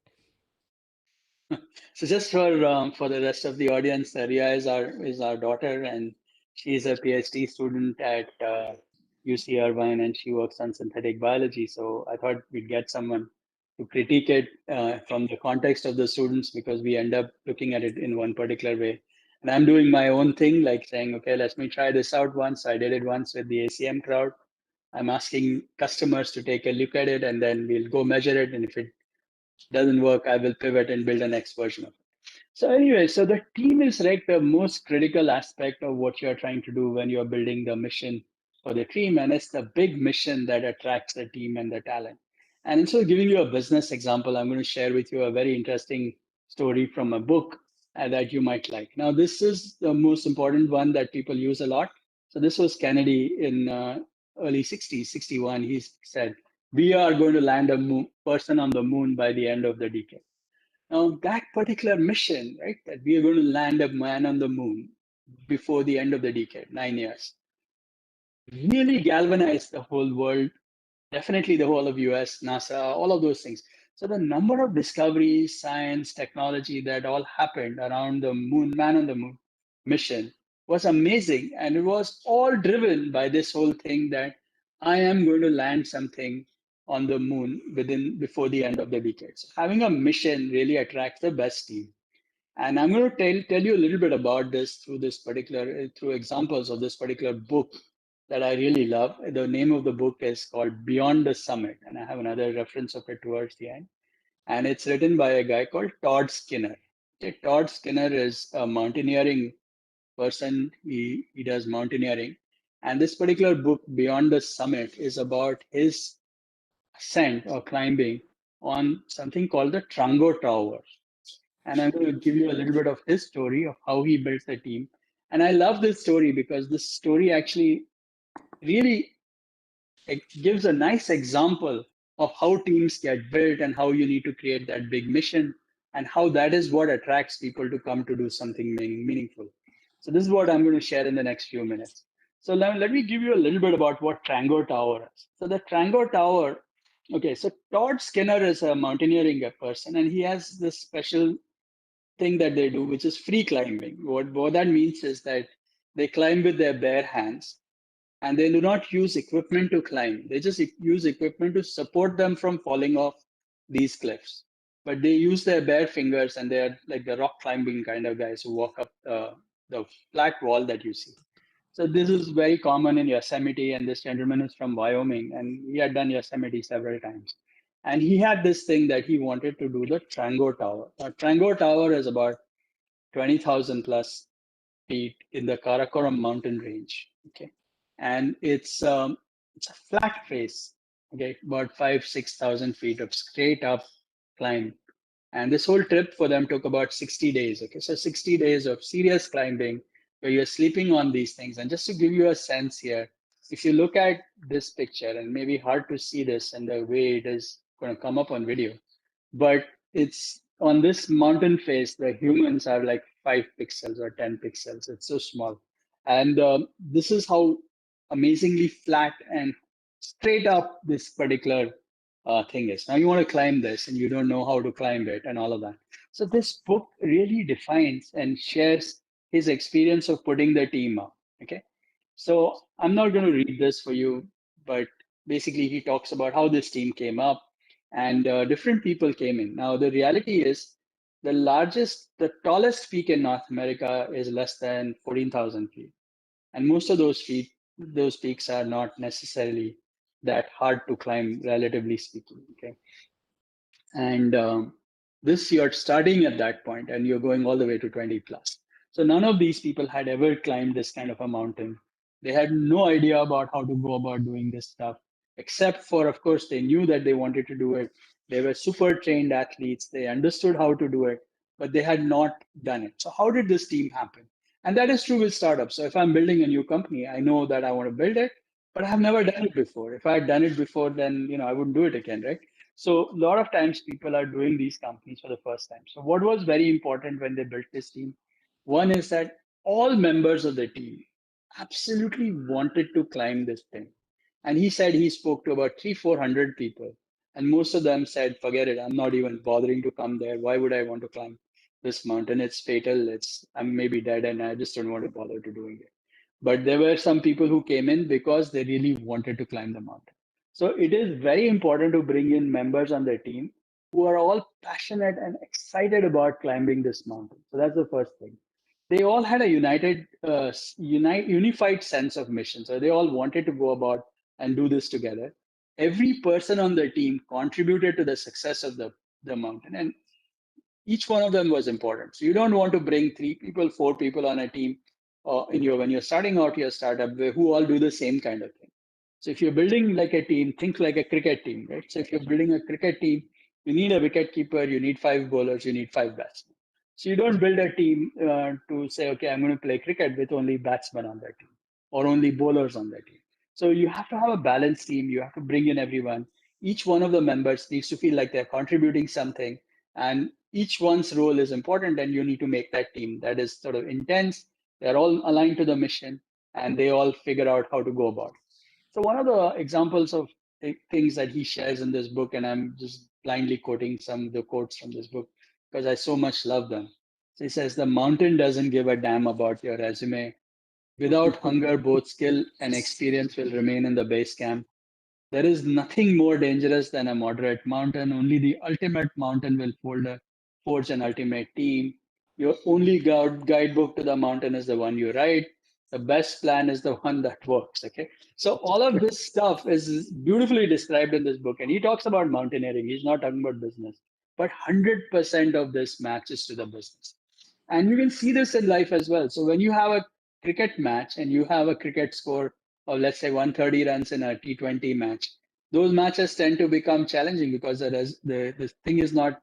So just for the rest of the audience, Ria is our daughter, and she's a PhD student at UC Irvine, and she works on synthetic biology. So I thought we'd get someone to critique it from the context of the students, because we end up looking at it in one particular way. And I'm doing my own thing, like saying, okay, let me try this out once. I did it once with the ACM crowd. I'm asking customers to take a look at it, and then we'll go measure it. And if it doesn't work, I will pivot and build the next version of it. So anyway, so the team is like the most critical aspect of what you're trying to do when you're building the mission for the team. And it's the big mission that attracts the team and the talent. And instead of giving you a business example, I'm going to share with you a very interesting story from a book that you might like. Now, this is the most important one that people use a lot. So this was Kennedy in early 60s, 61. He said, we are going to land a person on the moon by the end of the decade. Now, that particular mission, right, that we are going to land a man on the moon before the end of the decade, 9 years, really galvanized the whole world, definitely the whole of US, NASA, all of those things. So the number of discoveries, science, technology that all happened around the moon, man on the moon mission was amazing. And it was all driven by this whole thing that I am going to land something on the moon before the end of the decade. So having a mission really attracts the best team. And I'm going to tell you a little bit about this through examples of this particular book that I really love. The name of the book is called Beyond the Summit, and I have another reference of it towards the end. And it's written by a guy called Todd Skinner. Okay, Todd Skinner is a mountaineering person. He does mountaineering. And this particular book, Beyond the Summit, is about his ascent or climbing on something called the Trango Tower. And I'm going to give you a little bit of his story of how he built the team. And I love this story because this story actually really it gives a nice example of how teams get built and how you need to create that big mission and how that is what attracts people to come to do something meaningful. So this is what I'm going to share in the next few minutes. So let me give you a little bit about what Trango Tower is. So the Trango Tower, okay, so Todd Skinner is a mountaineering person, and he has this special thing that they do, which is free climbing. What that means is that they climb with their bare hands, and they do not use equipment to climb. They just use equipment to support them from falling off these cliffs. But they use their bare fingers, and they're like the rock climbing kind of guys who walk up the flat wall that you see. So this is very common in Yosemite, and this gentleman is from Wyoming, and he had done Yosemite several times. And he had this thing that he wanted to do, the Trango Tower. Now, Trango Tower is about 20,000 plus feet in the Karakoram mountain range. Okay, and it's a flat face. Okay, about 5,000 to 6,000 feet of straight up climb. And this whole trip for them took about 60 days. Okay, so 60 days of serious climbing where you're sleeping on these things. And just to give you a sense here, if you look at this picture, and maybe hard to see this and the way it is going to come up on video, but it's on this mountain face, the humans are like 5 pixels or 10 pixels. It's so small. And this is how amazingly flat and straight up this particular thing is. Now you want to climb this and you don't know how to climb it and all of that. So this book really defines and shares his experience of putting the team up. Okay. So I'm not going to read this for you, but basically he talks about how this team came up and different people came in. Now the reality is the tallest peak in North America is less than 14,000 feet. And most of those peaks are not necessarily that hard to climb, relatively speaking. Okay, and this you're starting at that point, and you're going all the way to 20 plus. So none of these people had ever climbed this kind of a mountain. They had no idea about how to go about doing this stuff, except for, of course, they knew that they wanted to do it. They were super trained athletes. They understood how to do it, but they had not done it. So how did this team happen? And that is true with startups. So if I'm building a new company, I know that I want to build it, but I have never done it before. If I had done it before, then I wouldn't do it again, right? So a lot of times people are doing these companies for the first time. So what was very important when they built this team? One is that all members of the team absolutely wanted to climb this thing. And he said he spoke to about 300-400 people. And most of them said, forget it, I'm not even bothering to come there. Why would I want to climb this mountain? It's fatal. I'm maybe dead and I just don't want to bother to doing it. But there were some people who came in because they really wanted to climb the mountain. So it is very important to bring in members on the team who are all passionate and excited about climbing this mountain. So that's the first thing. They all had a unified sense of mission. So they all wanted to go about and do this together. Every person on the team contributed to the success of the mountain, and each one of them was important. So you don't want to bring 3 people, 4 people on a team when you're starting out your startup who all do the same kind of thing. So if you're building like a team, think like a cricket team, right? So if you're building a cricket team, you need a wicket keeper, you need 5 bowlers, you need 5 batsmen. So you don't build a team to say, okay, I'm going to play cricket with only batsmen on that team or only bowlers on that team. So you have to have a balanced team. You have to bring in everyone. Each one of the members needs to feel like they're contributing something, and each one's role is important, and you need to make that team that is sort of intense. They're all aligned to the mission, and they all figure out how to go about it. So one of the examples of things that he shares in this book, and I'm just blindly quoting some of the quotes from this book because I so much love them. So he says, the mountain doesn't give a damn about your resume. Without hunger, both skill and experience will remain in the base camp. There is nothing more dangerous than a moderate mountain. Only the ultimate mountain will forge an ultimate team. Your only guidebook to the mountain is the one you write. The best plan is the one that works. Okay. So all of this stuff is beautifully described in this book. And he talks about mountaineering. He's not talking about business. But 100% of this matches to the business. And you can see this in life as well. So when you have a cricket match and you have a cricket score of, let's say, 130 runs in a T20 match, those matches tend to become challenging because the thing is not,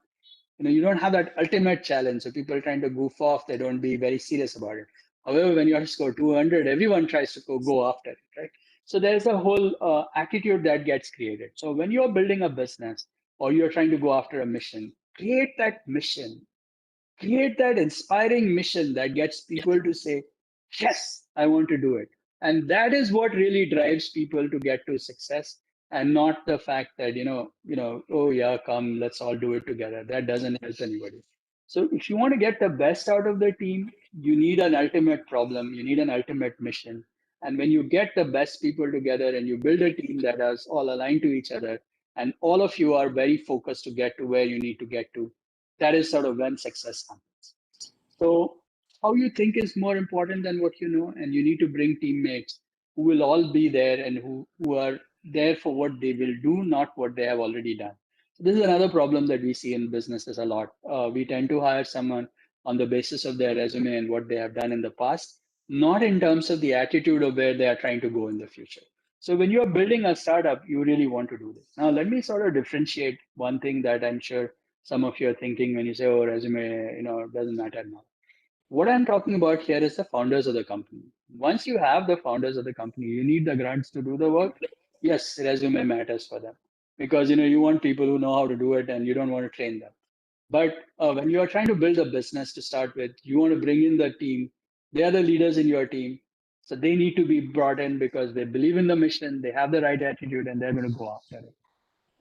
you don't have that ultimate challenge. So people are trying to goof off, they don't be very serious about it. However, when you have to score 200, everyone tries to go after it, right? So there's a whole attitude that gets created. So when you're building a business or you're trying to go after a mission, create that mission, create that inspiring mission that gets people to say, yes, I want to do it. And that is what really drives people to get to success, and not the fact that, oh yeah, come, let's all do it together. That doesn't help anybody. So if you want to get the best out of the team, you need an ultimate problem, you need an ultimate mission. And when you get the best people together and you build a team that is all aligned to each other, and all of you are very focused to get to where you need to get to, that is sort of when success happens. So how you think is more important than what you know, and you need to bring teammates who will all be there and who are there for what they will do, not what they have already done. So this is another problem that we see in businesses a lot. We tend to hire someone on the basis of their resume and what they have done in the past, not in terms of the attitude of where they are trying to go in the future. So when you're building a startup, you really want to do this. Now, let me sort of differentiate one thing that I'm sure some of you are thinking when you say, oh, resume, it doesn't matter now. What I'm talking about here is the founders of the company. Once you have the founders of the company, you need the grunts to do the work. Yes, resume matters for them because you want people who know how to do it, and you don't want to train them. But when you are trying to build a business to start with, you want to bring in the team. They are the leaders in your team, so they need to be brought in because they believe in the mission, they have the right attitude, and they're going to go after it.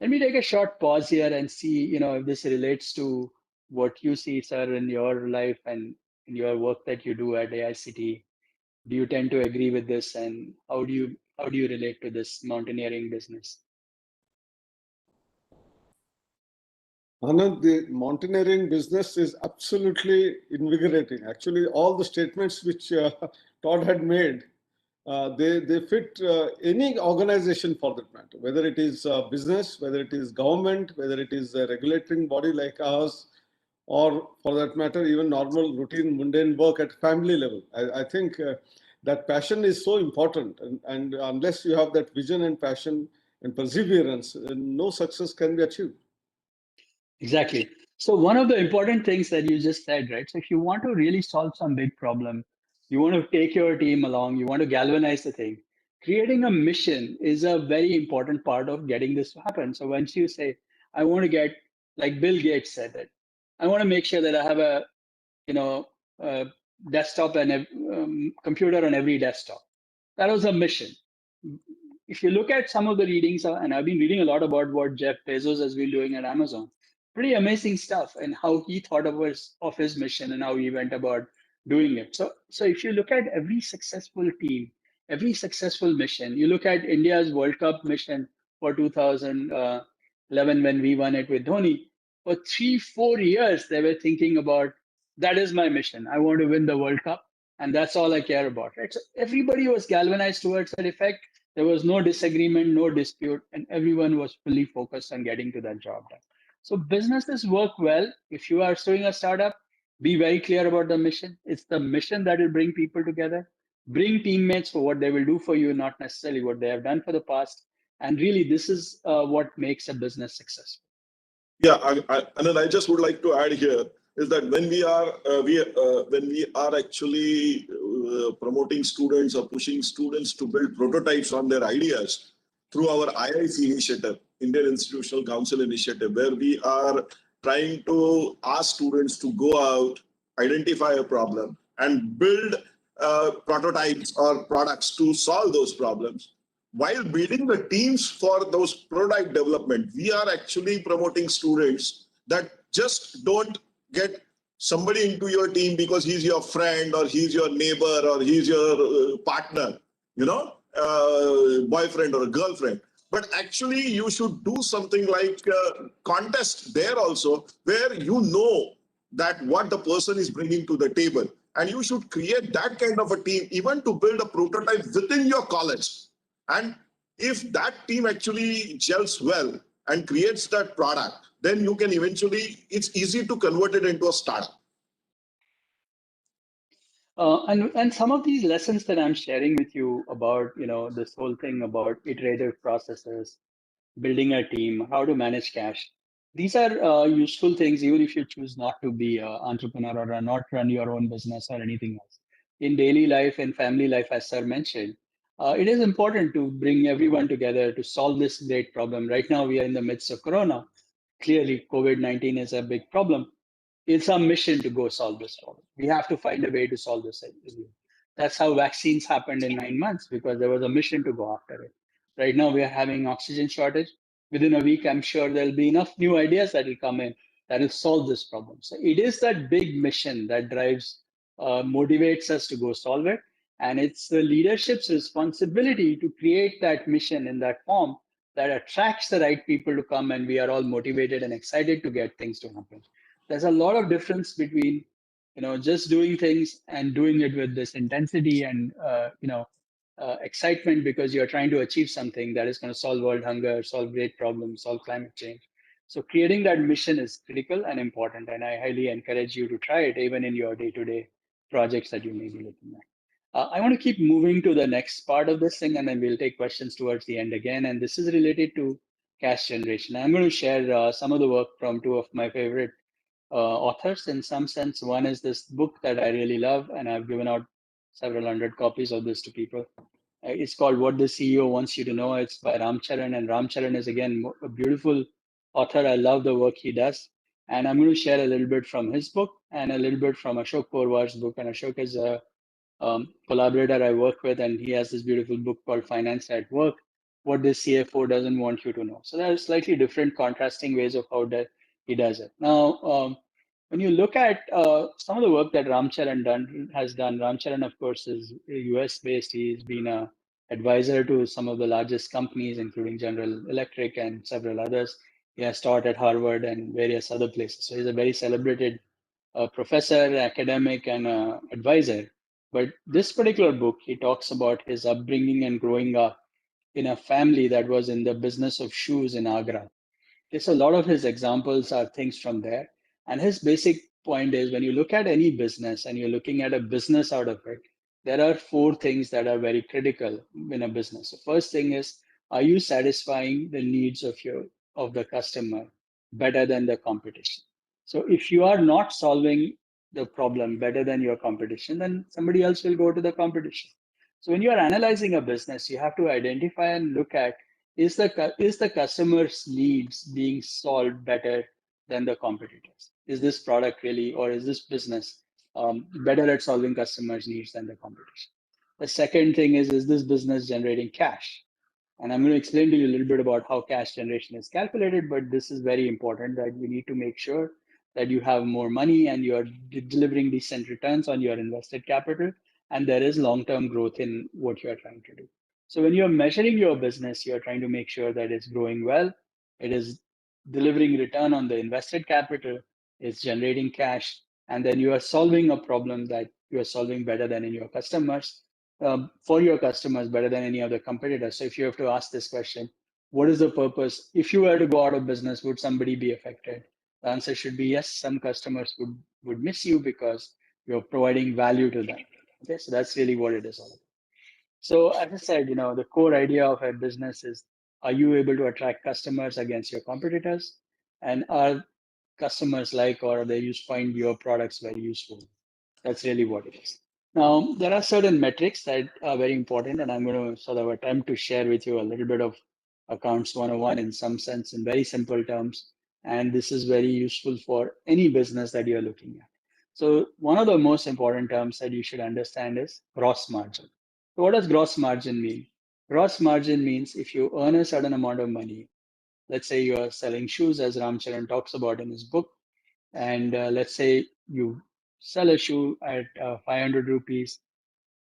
Let me take a short pause here and see, if this relates to what you see, sir, in your life and in your work that you do at AICT. Do you tend to agree with this, and how do you relate to this mountaineering business? Anand, the mountaineering business is absolutely invigorating. Actually, all the statements which Todd had made, they fit any organization for that matter, whether it is business, whether it is government, whether it is a regulating body like ours, or for that matter, even normal routine mundane work at family level. I think that passion is so important, and unless you have that vision and passion and perseverance, no success can be achieved. Exactly. So one of the important things that you just said, right? So if you want to really solve some big problem, you want to take your team along, you want to galvanize the thing. Creating a mission is a very important part of getting this to happen. So once you say, I want to get, like Bill Gates said it, I want to make sure that I have a, a desktop and a computer on every desktop. That was a mission. If you look at some of the readings, and I've been reading a lot about what Jeff Bezos has been doing at Amazon, pretty amazing stuff, and how he thought of his mission and how he went about doing it. So if you look at every successful team, every successful mission, you look at India's World Cup mission for 2011 when we won it with Dhoni. For 3-4 years, they were thinking about, that is my mission. I want to win the World Cup, and that's all I care about. Right? So everybody was galvanized towards that effect. There was no disagreement, no dispute, and everyone was fully focused on getting to that job done. So businesses work well. If you are doing a startup, be very clear about the mission. It's the mission that will bring people together. Bring teammates for what they will do for you, not necessarily what they have done for the past. And really, this is what makes a business successful. Yeah, and then I just would like to add here is that when we are actually promoting students or pushing students to build prototypes on their ideas through our IIC initiative, Indian Institutional Council initiative, where we are trying to ask students to go out, identify a problem, and build prototypes or products to solve those problems. While building the teams for those prototype development, we are actually promoting students that just don't get somebody into your team because he's your friend or he's your neighbor or he's your partner, boyfriend or a girlfriend. But actually, you should do something like a contest there also, where you know that what the person is bringing to the table. And you should create that kind of a team, even to build a prototype within your college. And if that team actually gels well and creates that product, then you can eventually, it's easy to convert it into a startup. And some of these lessons that I'm sharing with you about, this whole thing about iterative processes, building a team, how to manage cash. These are useful things, even if you choose not to be an entrepreneur or not run your own business or anything else. In daily life and family life, as sir mentioned, it is important to bring everyone together to solve this great problem. Right now, we are in the midst of Corona. Clearly, COVID-19 is a big problem. It's our mission to go solve this problem. We have to find a way to solve this issue. That's how vaccines happened in 9 months, because there was a mission to go after it. Right now, we are having oxygen shortage. Within a week, I'm sure there'll be enough new ideas that will come in that will solve this problem. So it is that big mission that drives, motivates us to go solve it. And it's the leadership's responsibility to create that mission in that form that attracts the right people to come, and we are all motivated and excited to get things to happen. There's a lot of difference between, just doing things and doing it with this intensity and, excitement because you're trying to achieve something that is going to solve world hunger, solve great problems, solve climate change. So creating that mission is critical and important, and I highly encourage you to try it even in your day-to-day projects that you may be looking at. I want to keep moving to the next part of this thing, and then we'll take questions towards the end again. And this is related to cash generation. I'm going to share some of the work from two of my favorite authors in some sense. One is this book that I really love, and I've given out several hundred copies of this to people. It's called What the CEO Wants You to Know. It's by Ram Charan, and Ram Charan is, again, a beautiful author. I love the work he does. And I'm going to share a little bit from his book and a little bit from Ashok Porwar's book. And Ashok is a collaborator I work with, and he has this beautiful book called Finance at Work, What the CFO Doesn't Want You to Know. So there are slightly different contrasting ways of how he does it. Now, when you look at some of the work that Ram Charan has done, Ram Charan, of course, is US based. He's been an advisor to some of the largest companies, including General Electric and several others. He has taught at Harvard and various other places. So he's a very celebrated professor, academic, and advisor. But this particular book, he talks about his upbringing and growing up in a family that was in the business of shoes in Agra. Okay, so a lot of his examples are things from there. And his basic point is when you look at any business and you're looking at a business out of it, there are four things that are very critical in a business. The first thing is, are you satisfying the needs of the customer better than the competition? So if you are not solving the problem better than your competition, then somebody else will go to the competition. So when you are analyzing a business, you have to identify and look at, is the customer's needs being solved better than the competitors? Is this product really, or is this business better at solving customers' needs than the competition? The second thing is this business generating cash? And I'm going to explain to you a little bit about how cash generation is calculated, but this is very important that you need to make sure that you have more money and you're delivering decent returns on your invested capital, and there is long-term growth in what you're trying to do. So when you're measuring your business, you're trying to make sure that it's growing well, it is delivering return on the invested capital, it's generating cash, and then you are solving a problem that you are solving better than in your customers, for your customers better than any other competitor. So if you have to ask this question, what is the purpose? If you were to go out of business, would somebody be affected? The answer should be yes, some customers would miss you because you're providing value to them. Okay, so that's really what it is all about. So as I said, the core idea of a business is, are you able to attract customers against your competitors? And are customers like, or they find your products very useful? That's really what it is. Now, there are certain metrics that are very important, and I'm going to sort of attempt to share with you a little bit of accounts 101 in some sense, in very simple terms. And this is very useful for any business that you're looking at. So one of the most important terms that you should understand is gross margin. So what does gross margin mean? Gross margin means if you earn a certain amount of money, let's say you are selling shoes, as Ram Charan talks about in his book, and let's say you sell a shoe at 500 rupees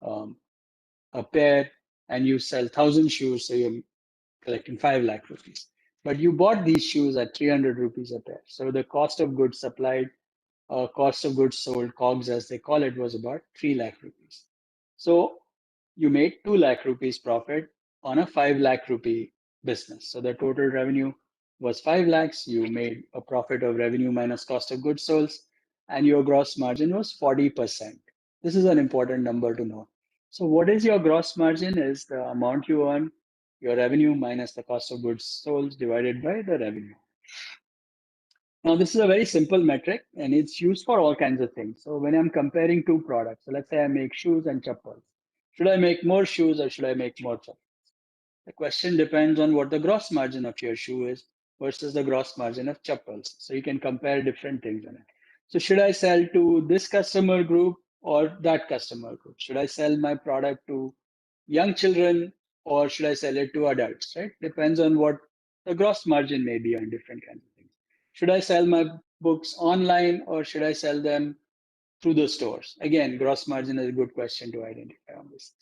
a pair, and you sell 1,000 shoes, so you're collecting 5 lakh rupees. But you bought these shoes at 300 rupees a pair. So the cost of goods supplied, cost of goods sold, COGS as they call it, was about 3 lakh rupees. So you made 2 lakh rupees profit on a 5 lakh rupee business. So the total revenue was 5 lakhs. You made a profit of revenue minus cost of goods sold, and your gross margin was 40%. This is an important number to know. So what is your gross margin? Is the amount you earn, your revenue minus the cost of goods sold divided by the revenue. Now, this is a very simple metric, and it's used for all kinds of things. So when I'm comparing two products, so let's say I make shoes and chappals. Should I make more shoes or should I make more chappals? The question depends on what the gross margin of your shoe is versus the gross margin of chappals. So you can compare different things on it. So should I sell to this customer group or that customer group? Should I sell my product to young children or should I sell it to adults, right? Depends on what the gross margin may be on different kinds of things. Should I sell my books online or should I sell them through the stores? Again, gross margin is a good question to identify on this.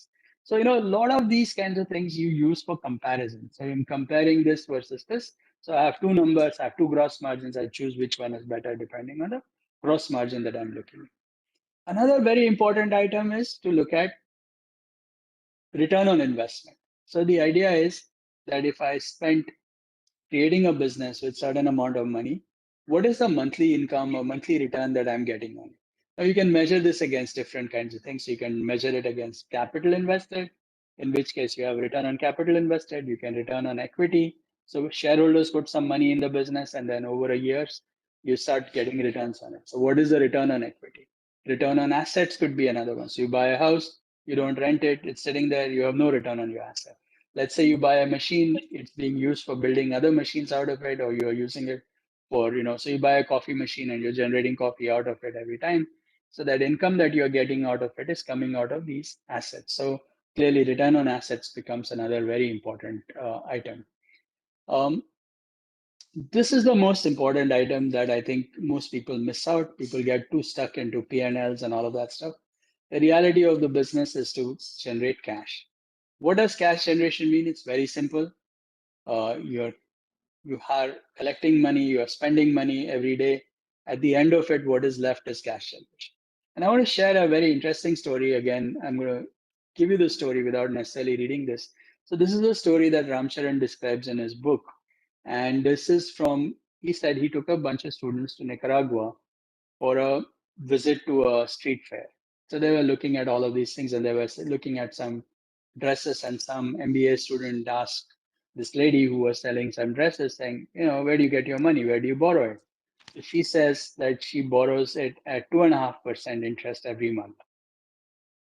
So, a lot of these kinds of things you use for comparison. So I'm comparing this versus this. So I have two numbers, I have two gross margins. I choose which one is better depending on the gross margin that I'm looking at. Another very important item is to look at return on investment. So the idea is that if I spent creating a business with certain amount of money, what is the monthly income or monthly return that I'm getting on it? Now you can measure this against different kinds of things. You can measure it against capital invested, in which case you have return on capital invested, you can return on equity. So shareholders put some money in the business and then over a years, you start getting returns on it. So what is the return on equity? Return on assets could be another one. So you buy a house, you don't rent it, it's sitting there, you have no return on your asset. Let's say you buy a machine, it's being used for building other machines out of it, or you're using it for, so you buy a coffee machine and you're generating coffee out of it every time. So that income that you're getting out of it is coming out of these assets. So clearly return on assets becomes another very important item. This is the most important item that I think most people miss out. People get too stuck into P&Ls and all of that stuff. The reality of the business is to generate cash. What does cash generation mean? It's very simple. You are collecting money, you are spending money every day. At the end of it, what is left is cash generation. And I want to share a very interesting story. Again, I'm going to give you the story without necessarily reading this. So this is a story that Ramcharan describes in his book. And this is from, he said he took a bunch of students to Nicaragua for a visit to a street fair. So they were looking at all of these things and they were looking at some dresses, and some MBA student asked this lady who was selling some dresses saying, where do you get your money? Where do you borrow it? So she says that she borrows it at 2.5% interest every month.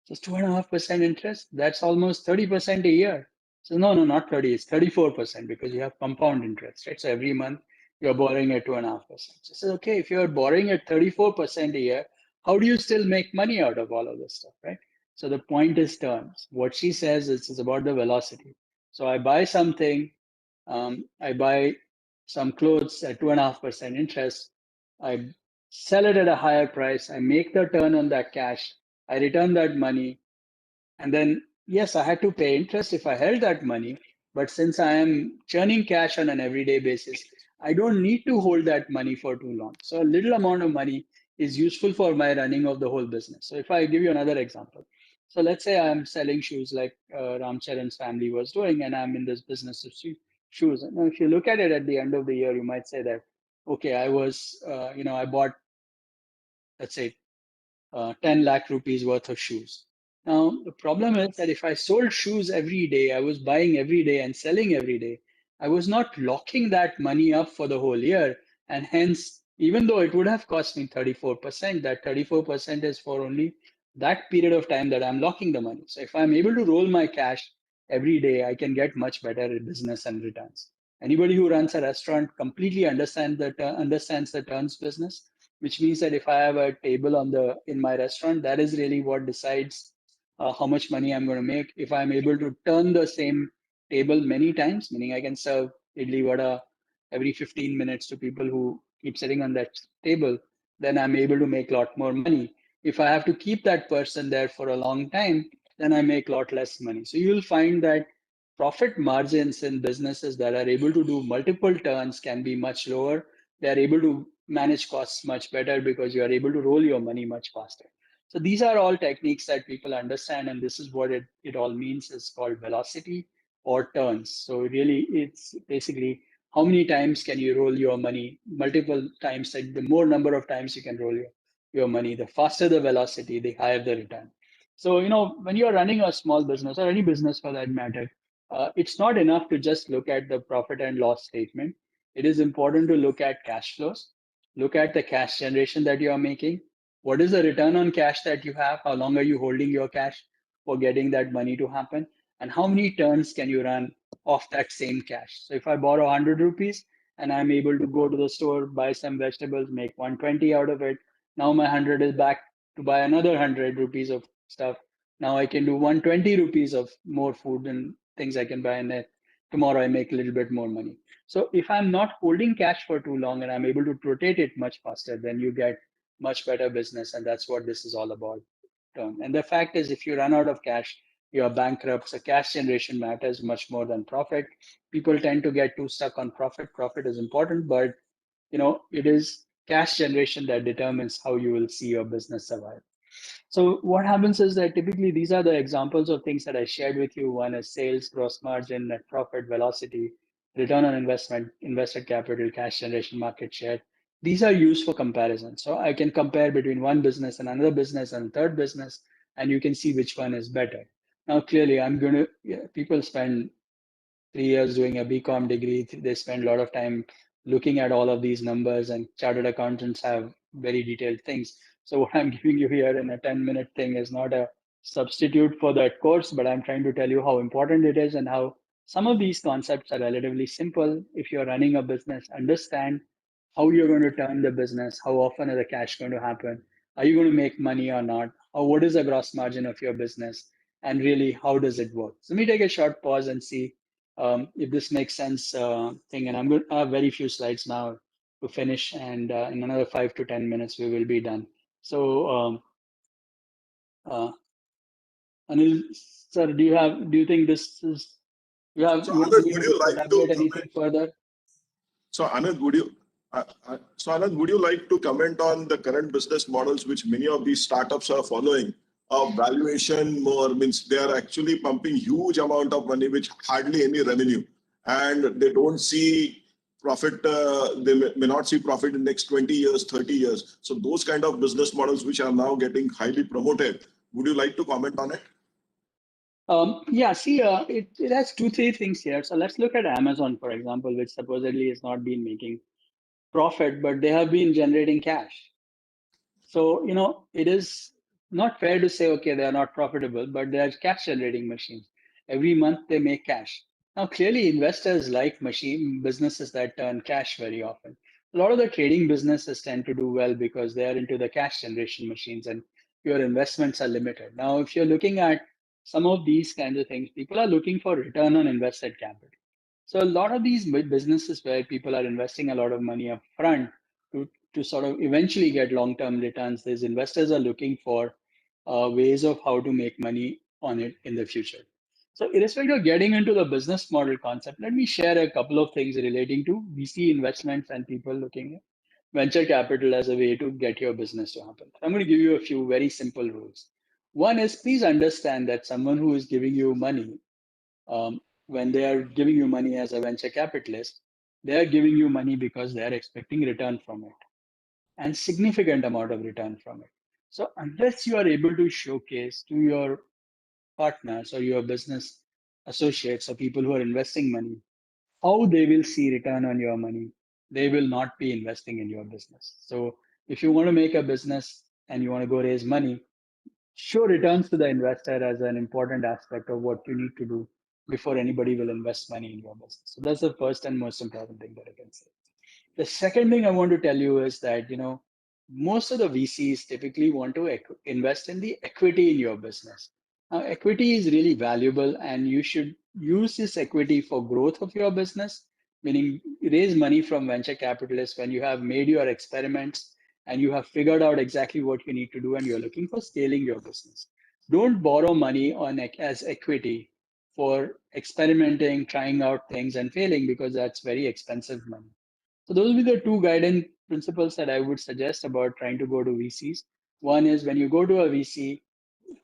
Just 2.5% interest, that's almost 30% a year. So no, not 30, it's 34% because you have compound interest, right? So every month you're borrowing at 2.5%. So says, okay, if you're borrowing at 34% a year, how do you still make money out of all of this stuff, right? So the point is terms. What she says is about the velocity. So I buy something, I buy some clothes at 2.5% interest. I sell it at a higher price. I make the turn on that cash. I return that money. And then, yes, I had to pay interest if I held that money. But since I am churning cash on an everyday basis, I don't need to hold that money for too long. So a little amount of money is useful for my running of the whole business. So if I give you another example. So let's say I'm selling shoes like Ramcharan's family was doing, and I'm in this business of shoes. Now, if you look at it at the end of the year, you might say that, okay, I was, I bought, let's say, 10 lakh rupees worth of shoes. Now, the problem is that if I sold shoes every day, I was buying every day and selling every day, I was not locking that money up for the whole year. And hence, even though it would have cost me 34%, that 34% is for only that period of time that I'm locking the money. So if I'm able to roll my cash every day, I can get much better business and returns. Anybody who runs a restaurant completely understands the turns business, which means that if I have a table in my restaurant, that is really what decides how much money I'm going to make. If I'm able to turn the same table many times, meaning I can serve idli vada every 15 minutes to people who keep sitting on that table, then I'm able to make a lot more money. If I have to keep that person there for a long time, then I make a lot less money. So you'll find that profit margins in businesses that are able to do multiple turns can be much lower. They are able to manage costs much better because you are able to roll your money much faster. So these are all techniques that people understand, and this is what it all means. Is called velocity or turns. So really, it's basically how many times can you roll your money? Multiple times. Like the more number of times you can roll your money, the faster the velocity, the higher the return. So when you're running a small business or any business for that matter, it's not enough to just look at the profit and loss statement. It is important to look at cash flows, look at the cash generation that you are making. What is the return on cash that you have? How long are you holding your cash? for getting that money to happen, and how many turns can you run off that same cash. So if I borrow 100 rupees and I'm able to go to the store, buy some vegetables, make 120 out of it, now my 100 is back to buy another 100 rupees of stuff. Now I can do 120 rupees of more food and things I can buy, and then tomorrow I make a little bit more money. So if I'm not holding cash for too long and I'm able to rotate it much faster, then you get much better business. And that's what this is all about. And the fact is, if you run out of cash, you are bankrupt. So cash generation matters much more than profit. People tend to get too stuck on profit. Profit is important, but it is cash generation that determines how you will see your business survive. So what happens is that typically these are the examples of things that I shared with you. One is sales, gross margin, net profit, velocity, return on investment, invested capital, cash generation, market share. These are used for comparison. So I can compare between one business and another business and third business, and you can see which one is better. Now, clearly, people spend 3 years doing a BCom degree. They spend a lot of time looking at all of these numbers, and chartered accountants have very detailed things. So what I'm giving you here in a 10-minute thing is not a substitute for that course, but I'm trying to tell you how important it is and how some of these concepts are relatively simple. If you're running a business, understand how you're going to turn the business, how often is the cash going to happen, are you going to make money or not, or what is the gross margin of your business, and really how does it work. So let me take a short pause and see if this makes sense thing. And I have very few slides now to finish, and in another 5 to 10 minutes we will be done. So Anil sir, do you think this is, you want Anand, me would to you like to elaborate anything further? So Anand, would you like to comment on the current business models which many of these startups are following? Valuation more means they are actually pumping huge amount of money, which hardly any revenue, and they don't see profit. They may not see profit in next 20 years, 30 years. So those kind of business models which are now getting highly promoted. Would you like to comment on it? Yeah, see, it has 2, 3 things here. So let's look at Amazon, for example, which supposedly has not been making profit, but they have been generating cash. So, it is not fair to say, okay, they are not profitable, but they are cash generating machines. Every month they make cash. Now, clearly, investors like businesses that turn cash very often. A lot of the trading businesses tend to do well because they are into the cash generation machines and your investments are limited. Now, if you're looking at some of these kinds of things, people are looking for return on invested capital. So a lot of these businesses where people are investing a lot of money up front to sort of eventually get long-term returns, these investors are looking for ways of how to make money on it in the future. So irrespective of getting into the business model concept, let me share a couple of things relating to VC investments and people looking at venture capital as a way to get your business to happen. I'm going to give you a few very simple rules. One is, please understand that someone who is giving you money, when they are giving you money as a venture capitalist, they are giving you money because they are expecting return from it, and significant amount of return from it. So unless you are able to showcase to your partners or your business associates or people who are investing money how they will see return on your money, they will not be investing in your business. So if you want to make a business and you want to go raise money, show returns to the investor as an important aspect of what you need to do before anybody will invest money in your business. So that's the first and most important thing that I can say. The second thing I want to tell you is that, most of the VCs typically want to invest in the equity in your business. Now, equity is really valuable, and you should use this equity for growth of your business, meaning raise money from venture capitalists when you have made your experiments and you have figured out exactly what you need to do and you're looking for scaling your business. Don't borrow money as equity for experimenting, trying out things and failing, because that's very expensive money. So those will be the 2 guiding principles that I would suggest about trying to go to VCs. One is, when you go to a VC,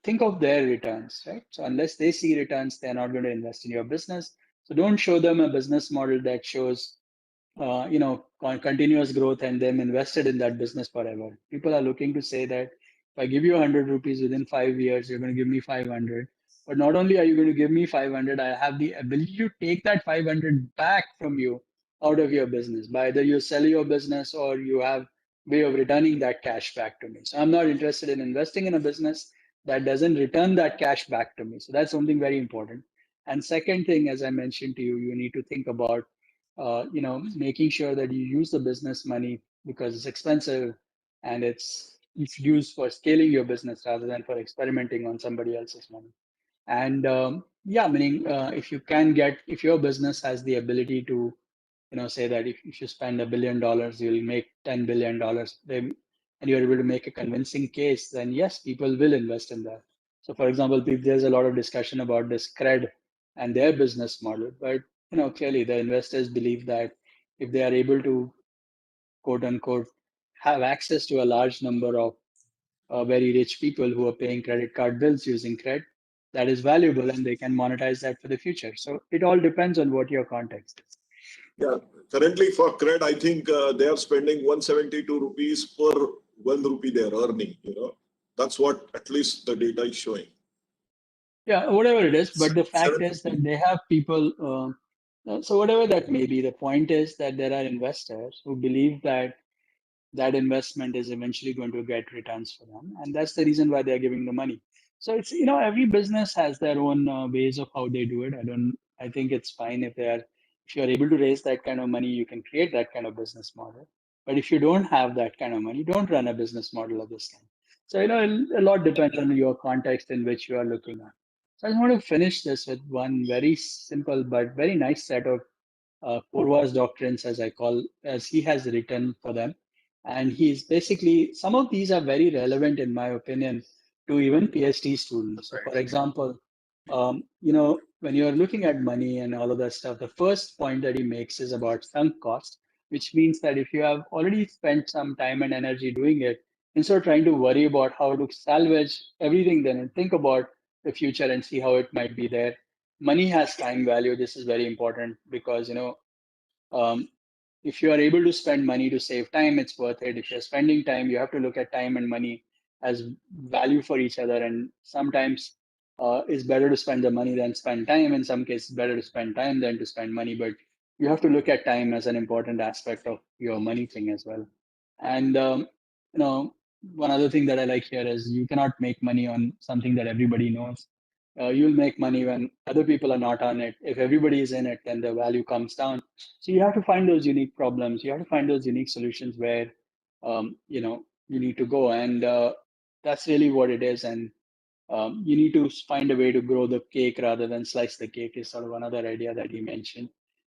think of their returns, right? So unless they see returns, they're not going to invest in your business. So don't show them a business model that shows continuous growth and them invested in that business forever. People are looking to say that if I give you 100 rupees within 5 years, you're going to give me 500. But not only are you going to give me 500, I have the ability to take that 500 back from you out of your business. By either you sell your business or you have way of returning that cash back to me. So I'm not interested in investing in a business that doesn't return that cash back to me. So that's something very important. And second thing, as I mentioned to you, you need to think about, making sure that you use the business money because it's expensive and it's used for scaling your business rather than for experimenting on somebody else's money. And meaning if your business has the ability to, say that if you spend $1 billion, you'll make $10 billion, and you're able to make a convincing case, then yes, people will invest in that. So for example, there's a lot of discussion about this cred and their business model, but clearly the investors believe that if they are able to, quote unquote, have access to a large number of very rich people who are paying credit card bills using credit, that is valuable and they can monetize that for the future. So it all depends on what your context is. Yeah, currently for cred, I think they are spending 172 rupees per 1 rupee they are earning. That's what at least the data is showing. Yeah, whatever it is, but the fact is that they have people. So whatever that may be, the point is that there are investors who believe that that investment is eventually going to get returns for them, and that's the reason why they're giving the money. So it's every business has their own ways of how they do it. I think it's fine if you're able to raise that kind of money, you can create that kind of business model. But if you don't have that kind of money, don't run a business model of this kind. So a lot depends on your context in which you are looking at. So I just want to finish this with one very simple but very nice set of Purva's doctrines, as he has written for them. And he's basically, some of these are very relevant, in my opinion, to even PhD students. So, for example, when you're looking at money and all of that stuff, the first point that he makes is about sunk cost, which means that if you have already spent some time and energy doing it, instead of trying to worry about how to salvage everything, then and think about the future and see how it might be there. Money has time value. This is very important because um, if you are able to spend money to save time, it's worth it. If you're spending time, you have to look at time and money as value for each other. And sometimes it's better to spend the money than spend time. In some cases, better to spend time than to spend money. But you have to look at time as an important aspect of your money thing as well. And one other thing that I like here is you cannot make money on something that everybody knows. You'll make money when other people are not on it. If everybody is in it, then the value comes down. So you have to find those unique problems. You have to find those unique solutions where you need to go, and that's really what it is. And you need to find a way to grow the cake rather than slice the cake is sort of another idea that he mentioned.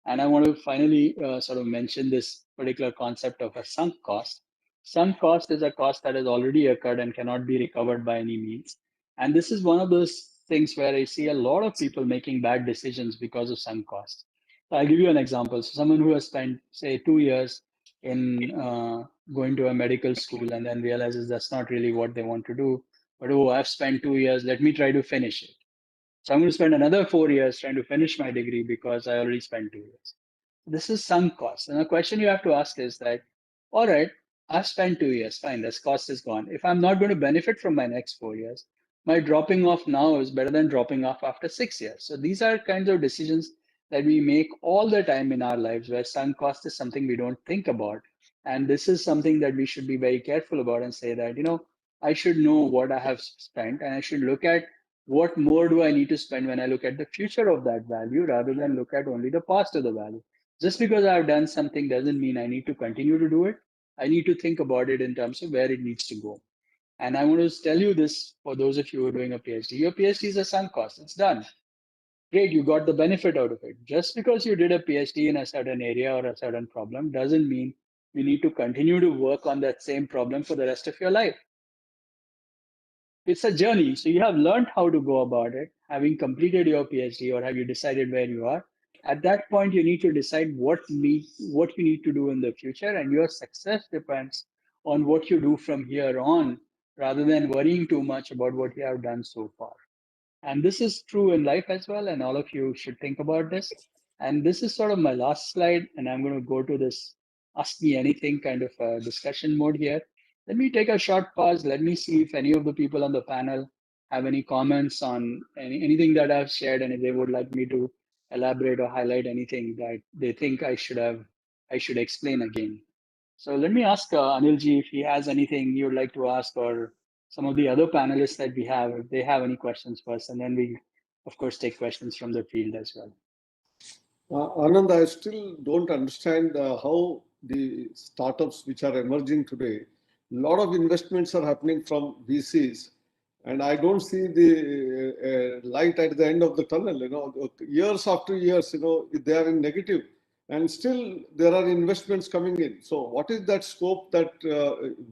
And I want to finally sort of mention this particular concept of a sunk cost. Sunk cost is a cost that has already occurred and cannot be recovered by any means. And this is one of those things where I see a lot of people making bad decisions because of sunk cost. So I'll give you an example. So someone who has spent, say, 2 years in going to a medical school and then realizes that's not really what they want to do, but oh, I've spent 2 years, let me try to finish it. So I'm going to spend another 4 years trying to finish my degree because I already spent 2 years. This is sunk cost. And the question you have to ask is that, all right, I've spent 2 years, fine, this cost is gone. If I'm not going to benefit from my next 4 years, my dropping off now is better than dropping off after 6 years. So these are kinds of decisions that we make all the time in our lives where sunk cost is something we don't think about. And this is something that we should be very careful about and say that, I should know what I have spent and I should look at what more do I need to spend when I look at the future of that value rather than look at only the past of the value. Just because I've done something doesn't mean I need to continue to do it. I need to think about it in terms of where it needs to go. And I want to tell you this for those of you who are doing a PhD. Your PhD is a sunk cost. It's done. Great, you got the benefit out of it. Just because you did a PhD in a certain area or a certain problem doesn't mean you need to continue to work on that same problem for the rest of your life. It's a journey. So you have learned how to go about it, having completed your PhD or have you decided where you are. At that point, you need to decide what you need to do in the future, and your success depends on what you do from here on, rather than worrying too much about what you have done so far. And this is true in life as well, and all of you should think about this. And this is sort of my last slide, and I'm going to go to this ask me anything kind of discussion mode here. Let me take a short pause. Let me see if any of the people on the panel have any comments on anything that I've shared, and if they would like me to elaborate or highlight anything that they think I should explain again. So let me ask Anilji if he has anything you would like to ask or some of the other panelists that we have, if they have any questions first, and then we, of course, take questions from the field as well. Anand, I still don't understand how the startups which are emerging today, a lot of investments are happening from VCs, and I don't see the light at the end of the tunnel. You know, years after years, you know, they are in negative, and still there are investments coming in. So, what is that scope that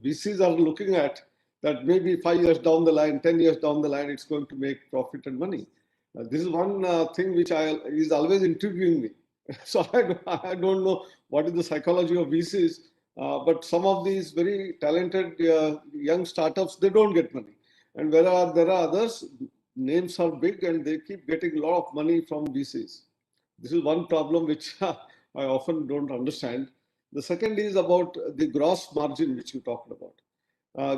VCs are looking at? That maybe 5 years down the line, 10 years down the line, it's going to make profit and money. This is one thing which is always intriguing me. So I don't know what is the psychology of VCs, but some of these very talented young startups, they don't get money. And there are others, names are big and they keep getting a lot of money from VCs. This is one problem which I often don't understand. The second is about the gross margin which you talked about.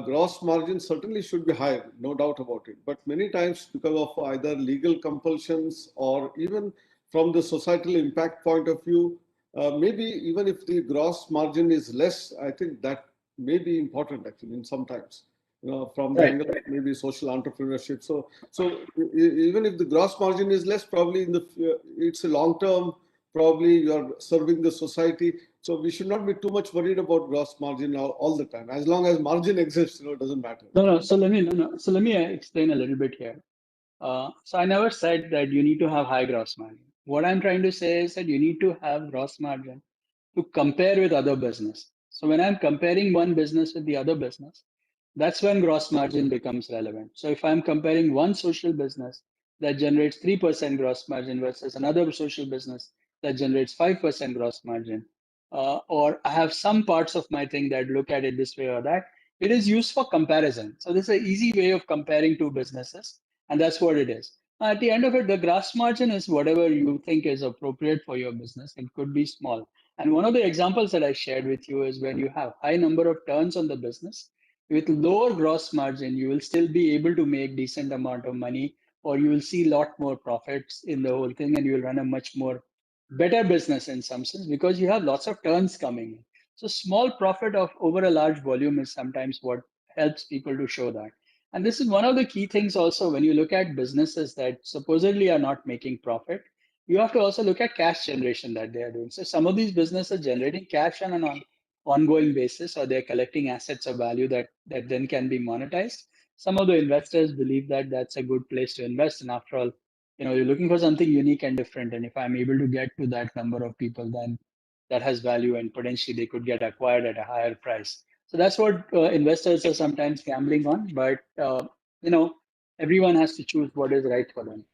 Gross margin certainly should be higher, no doubt about it. But many times because of either legal compulsions or even from the societal impact point of view, maybe even if the gross margin is less, I think that may be important actually in sometimes. You know, from the angle of maybe social entrepreneurship. So even if the gross margin is less, probably it's a long term. Probably you are serving the society. So we should not be too much worried about gross margin all the time. As long as margin exists, you know, it doesn't matter. No. So let me explain a little bit here. So I never said that you need to have high gross margin. What I'm trying to say is that you need to have gross margin to compare with other business. So when I'm comparing one business with the other business, that's when gross margin becomes relevant. So if I'm comparing one social business that generates 3% gross margin versus another social business that generates 5% gross margin, or I have some parts of my thing that look at it this way or that, it is used for comparison. So this is an easy way of comparing two businesses, and that's what it is. At the end of it, the gross margin is whatever you think is appropriate for your business. It could be small. And one of the examples that I shared with you is when you have high number of turns on the business, with lower gross margin, you will still be able to make decent amount of money, or you will see a lot more profits in the whole thing, and you will run a much more better business in some sense because you have lots of turns coming in. So small profit of over a large volume is sometimes what helps people to show that. And this is one of the key things also when you look at businesses that supposedly are not making profit, you have to also look at cash generation that they are doing. So some of these businesses generating cash on an ongoing basis, or they're collecting assets of value that then can be monetized. Some of the investors believe that that's a good place to invest. And after all, you know, you're looking for something unique and different. And if I'm able to get to that number of people, then that has value and potentially they could get acquired at a higher price. So that's what investors are sometimes gambling on. But, you know, everyone has to choose what is right for them.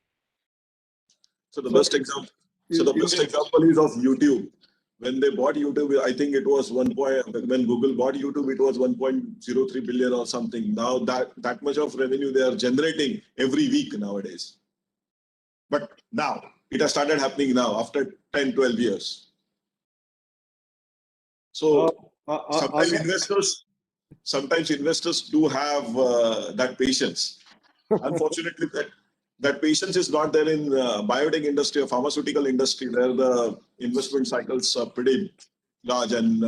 So the best example is of YouTube. When they bought YouTube, I think it was when Google bought YouTube, it was 1.03 billion or something. Now that much of revenue they are generating every week nowadays. But now it has started happening now after 10, 12 years. So sometimes investors do have that patience. Unfortunately, that patience is not there in biotech industry or pharmaceutical industry, where the investment cycles are pretty large, and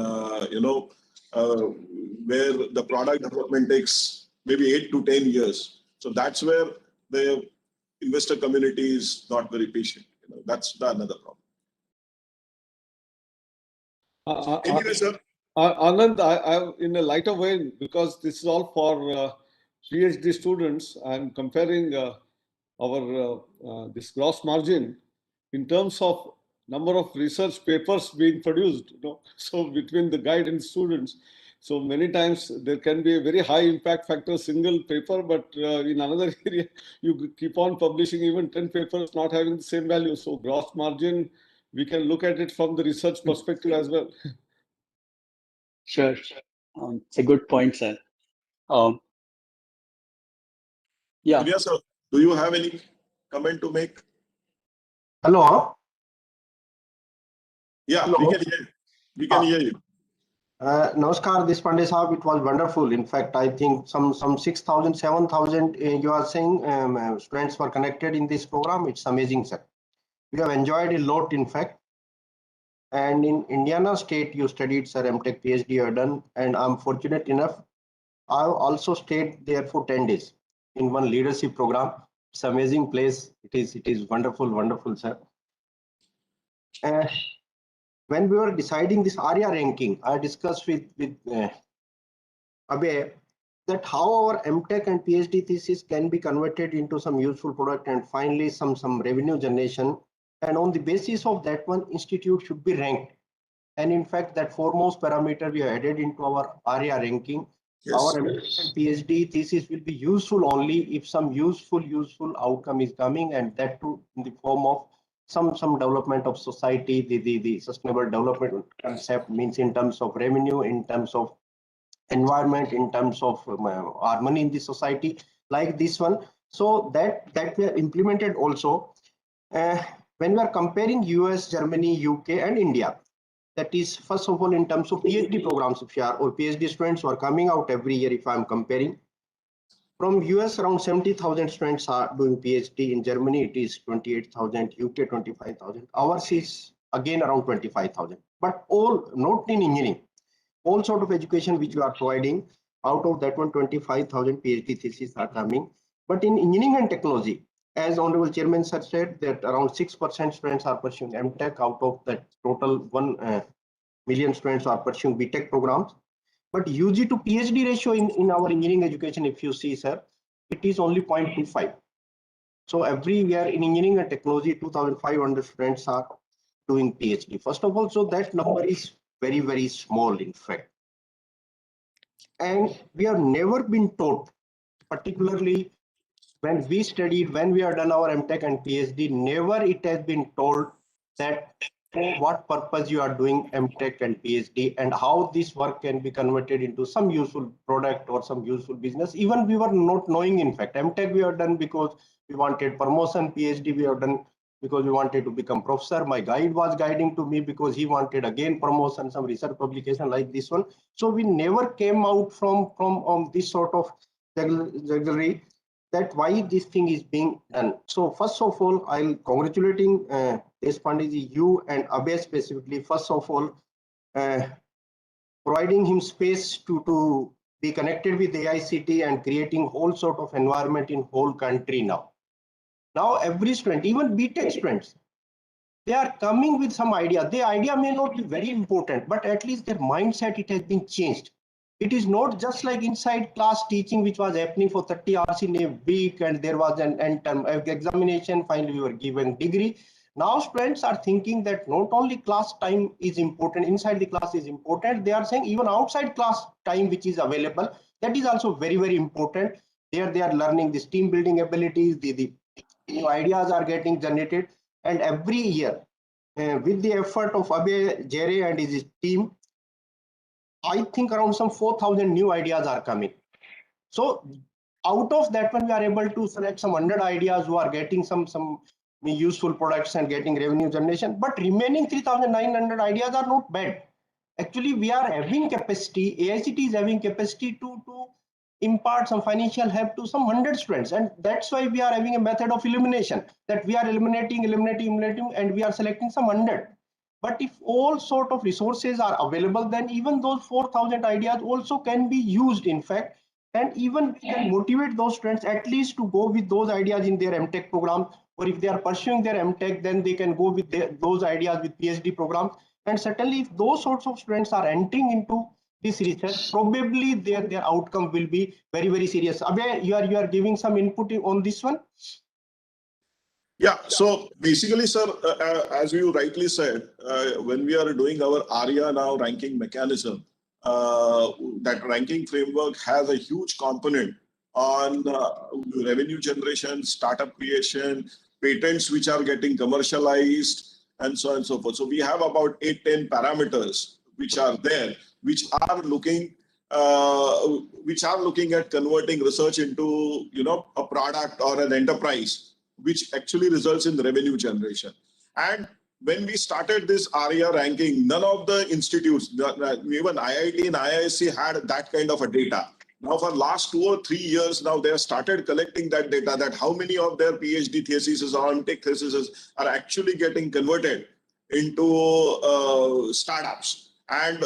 where the product development takes maybe 8 to 10 years. So that's where the investor community is not very patient. You know, that's another problem. Anyway, sir. Anand, I in a lighter vein, because this is all for PhD students, I'm comparing our this gross margin in terms of number of research papers being produced. You know, so between the guide and students, so many times there can be a very high impact factor single paper, but in another area you keep on publishing even 10 papers not having the same value. So gross margin, we can look at it from the research perspective as well. Sure. It's a good point, sir. Yeah. Yes, sir. Do you have any comment to make? Hello. Yeah, Hello. we can hear you. We can hear you. Namaskar, Deshpande Sahab. It was wonderful. In fact, I think some 6,000, 7,000 you are saying students were connected in this program. It's amazing, sir. We have enjoyed a lot, in fact. And in Indiana State, you studied, sir, MTech, PhD you have done. And I'm fortunate enough I also stayed there for 10 days in one leadership program. It's an amazing place. It is wonderful, wonderful, sir. When we were deciding this ARIA ranking, I discussed with Abhay that how our MTech and PhD thesis can be converted into some useful product and finally some revenue generation. And on the basis of that one, institute should be ranked. And in fact, that foremost parameter we have added into our ARIA ranking. Yes. Our MTech and PhD thesis will be useful only if some useful outcome is coming, and that too in the form of some development of society. The sustainable development concept means in terms of revenue, in terms of environment, in terms of harmony in the society, like this one. So that we have implemented also. When we are comparing US, Germany, UK and India, that is first of all in terms of PhD programs, if you are, or PhD students who are coming out every year, if I am comparing, from US around 70,000 students are doing PhD. In Germany it is 28,000, UK 25,000. Ours is again around 25,000. But all not in engineering, all sort of education which we are providing, out of that one 25,000 PhD theses are coming. But in engineering and technology, as Honorable Chairman sir said, that around 6% students are pursuing MTech out of that total 1 million students are pursuing BTech programs. But UG to PhD ratio in our engineering education, if you see, sir, it is only 0.25. So every year in engineering and technology, 2,500 students are doing PhD. First of all, so that number is very, very small, in fact. And we have never been taught, particularly when we studied, when we have done our MTech and PhD, never it has been told that for what purpose you are doing MTech and PhD and how this work can be converted into some useful product or some useful business. Even we were not knowing, in fact. MTech we have done because we wanted promotion, PhD we have done because we wanted to become professor. My guide was guiding to me because he wanted again promotion, some research publication like this one. So we never came out from this sort of jugglery, that why this thing is being done. So first of all, I'll congratulating Deshpande, you and Abhay specifically, first of all, providing him space to be connected with AICT and creating whole sort of environment in whole country now. Now every student, even BTech students, they are coming with some idea. The idea may not be very important, but at least their mindset, it has been changed. It is not just like inside class teaching, which was happening for 30 hours in a week, and there was an end term examination, finally we were given degree. Now students are thinking that not only class time is important, inside the class is important, they are saying even outside class time which is available, that is also very, very important. There they are learning this team building abilities, the new ideas are getting generated, and every year with the effort of Abhay Jere and his team, I think around some 4,000 new ideas are coming. So out of that one, we are able to select some 100 ideas who are getting some useful products and getting revenue generation. But remaining 3,900 ideas are not bad. Actually, we are having capacity, AICT is having capacity to impart some financial help to some 100 students. And that's why we are having a method of elimination, that we are eliminating, and we are selecting some 100. But if all sort of resources are available, then even those 4,000 ideas also can be used, in fact, and even we can motivate those students at least to go with those ideas in their MTech program, or if they are pursuing their MTech, then they can go with those ideas with PhD programs. And certainly if those sorts of students are entering into this research, probably their outcome will be very, very serious. Abhay, you are giving some input on this one? Yeah, so basically, sir, as you rightly said, when we are doing our ARIA now ranking mechanism, that ranking framework has a huge component on revenue generation, startup creation, patents which are getting commercialized, and so on and so forth. So we have about 8-10 parameters which are there, which are looking at converting research into, you know, a product or an enterprise, which actually results in revenue generation. And when we started this ARIA ranking, none of the institutes, even IIT and IISc, had that kind of a data. Now for last 2 or 3 years now, they have started collecting that data, that how many of their PhD theses or MTech theses are actually getting converted into startups. and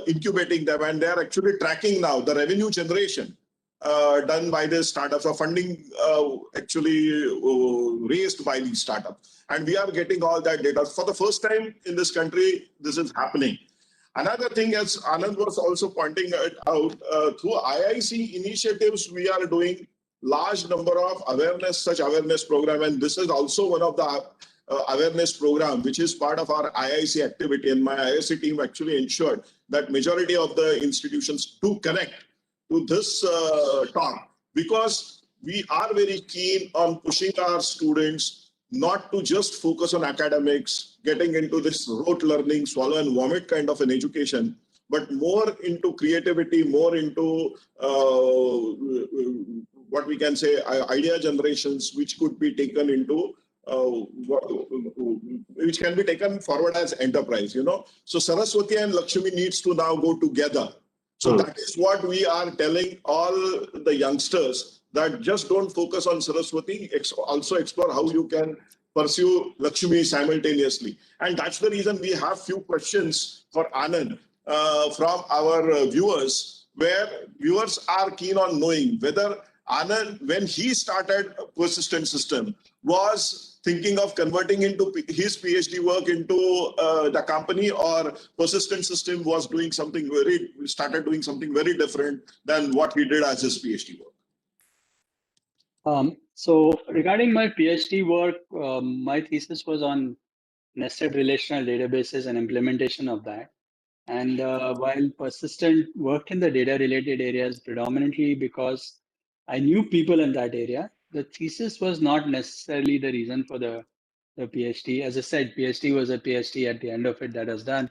incubating them, and they are actually tracking now the revenue generation done by the startups, or funding actually raised by these startups. And we are getting all that data. For the first time in this country, this is happening. Another thing, as Anand was also pointing out, through IIC initiatives, we are doing large number of such awareness program, and this is also one of the awareness program, which is part of our IIC activity. And my IIC team actually ensured that majority of the institutions do connect to this talk, because we are very keen on pushing our students not to just focus on academics, getting into this rote learning, swallow and vomit kind of an education, but more into creativity, more into what we can say idea generations, which could be taken into which can be taken forward as enterprise, So Saraswati and Lakshmi needs to now go together. So that is what we are telling all the youngsters, that just don't focus on Saraswati, also explore how you can pursue Lakshmi simultaneously. And that's the reason we have few questions for Anand from our viewers, where viewers are keen on knowing whether Anand, when he started Persistent System, was thinking of converting into his PhD work into the company, or Persistent System was doing something started doing something very different than what he did as his PhD work. So regarding my PhD work, my thesis was on nested relational databases and implementation of that. And while Persistent worked in the data related areas predominantly because I knew people in that area, the thesis was not necessarily the reason for the PhD. As I said, PhD was a PhD. At the end of it, that was done.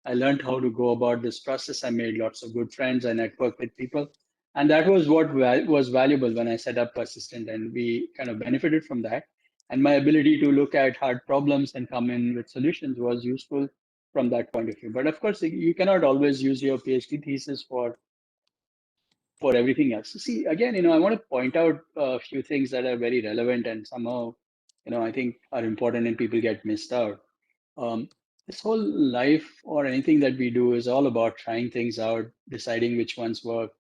I learned how to go about this process. I made lots of good friends. I networked with people. And that was what was valuable when I set up Persistent, and we kind of benefited from that. And my ability to look at hard problems and come in with solutions was useful from that point of view. But of course, you cannot always use your PhD thesis for everything else. See, again, I want to point out a few things that are very relevant and somehow, I think are important and people get missed out. This whole life or anything that we do is all about trying things out, deciding which ones work,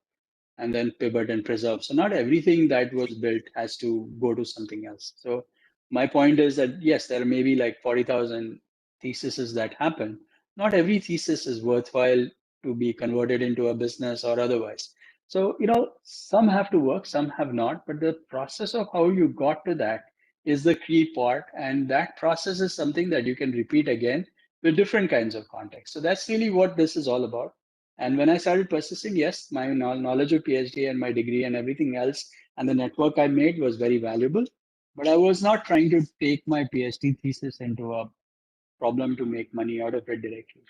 and then pivot and preserve. So not everything that was built has to go to something else. So my point is that, yes, there may be like 40,000 theses that happen. Not every thesis is worthwhile to be converted into a business or otherwise. So, some have to work, some have not, but the process of how you got to that is the key part. And that process is something that you can repeat again with different kinds of contexts. So that's really what this is all about. And when I started Persisting, yes, my knowledge of PhD and my degree and everything else and the network I made was very valuable. But I was not trying to take my PhD thesis into a problem to make money out of it directly.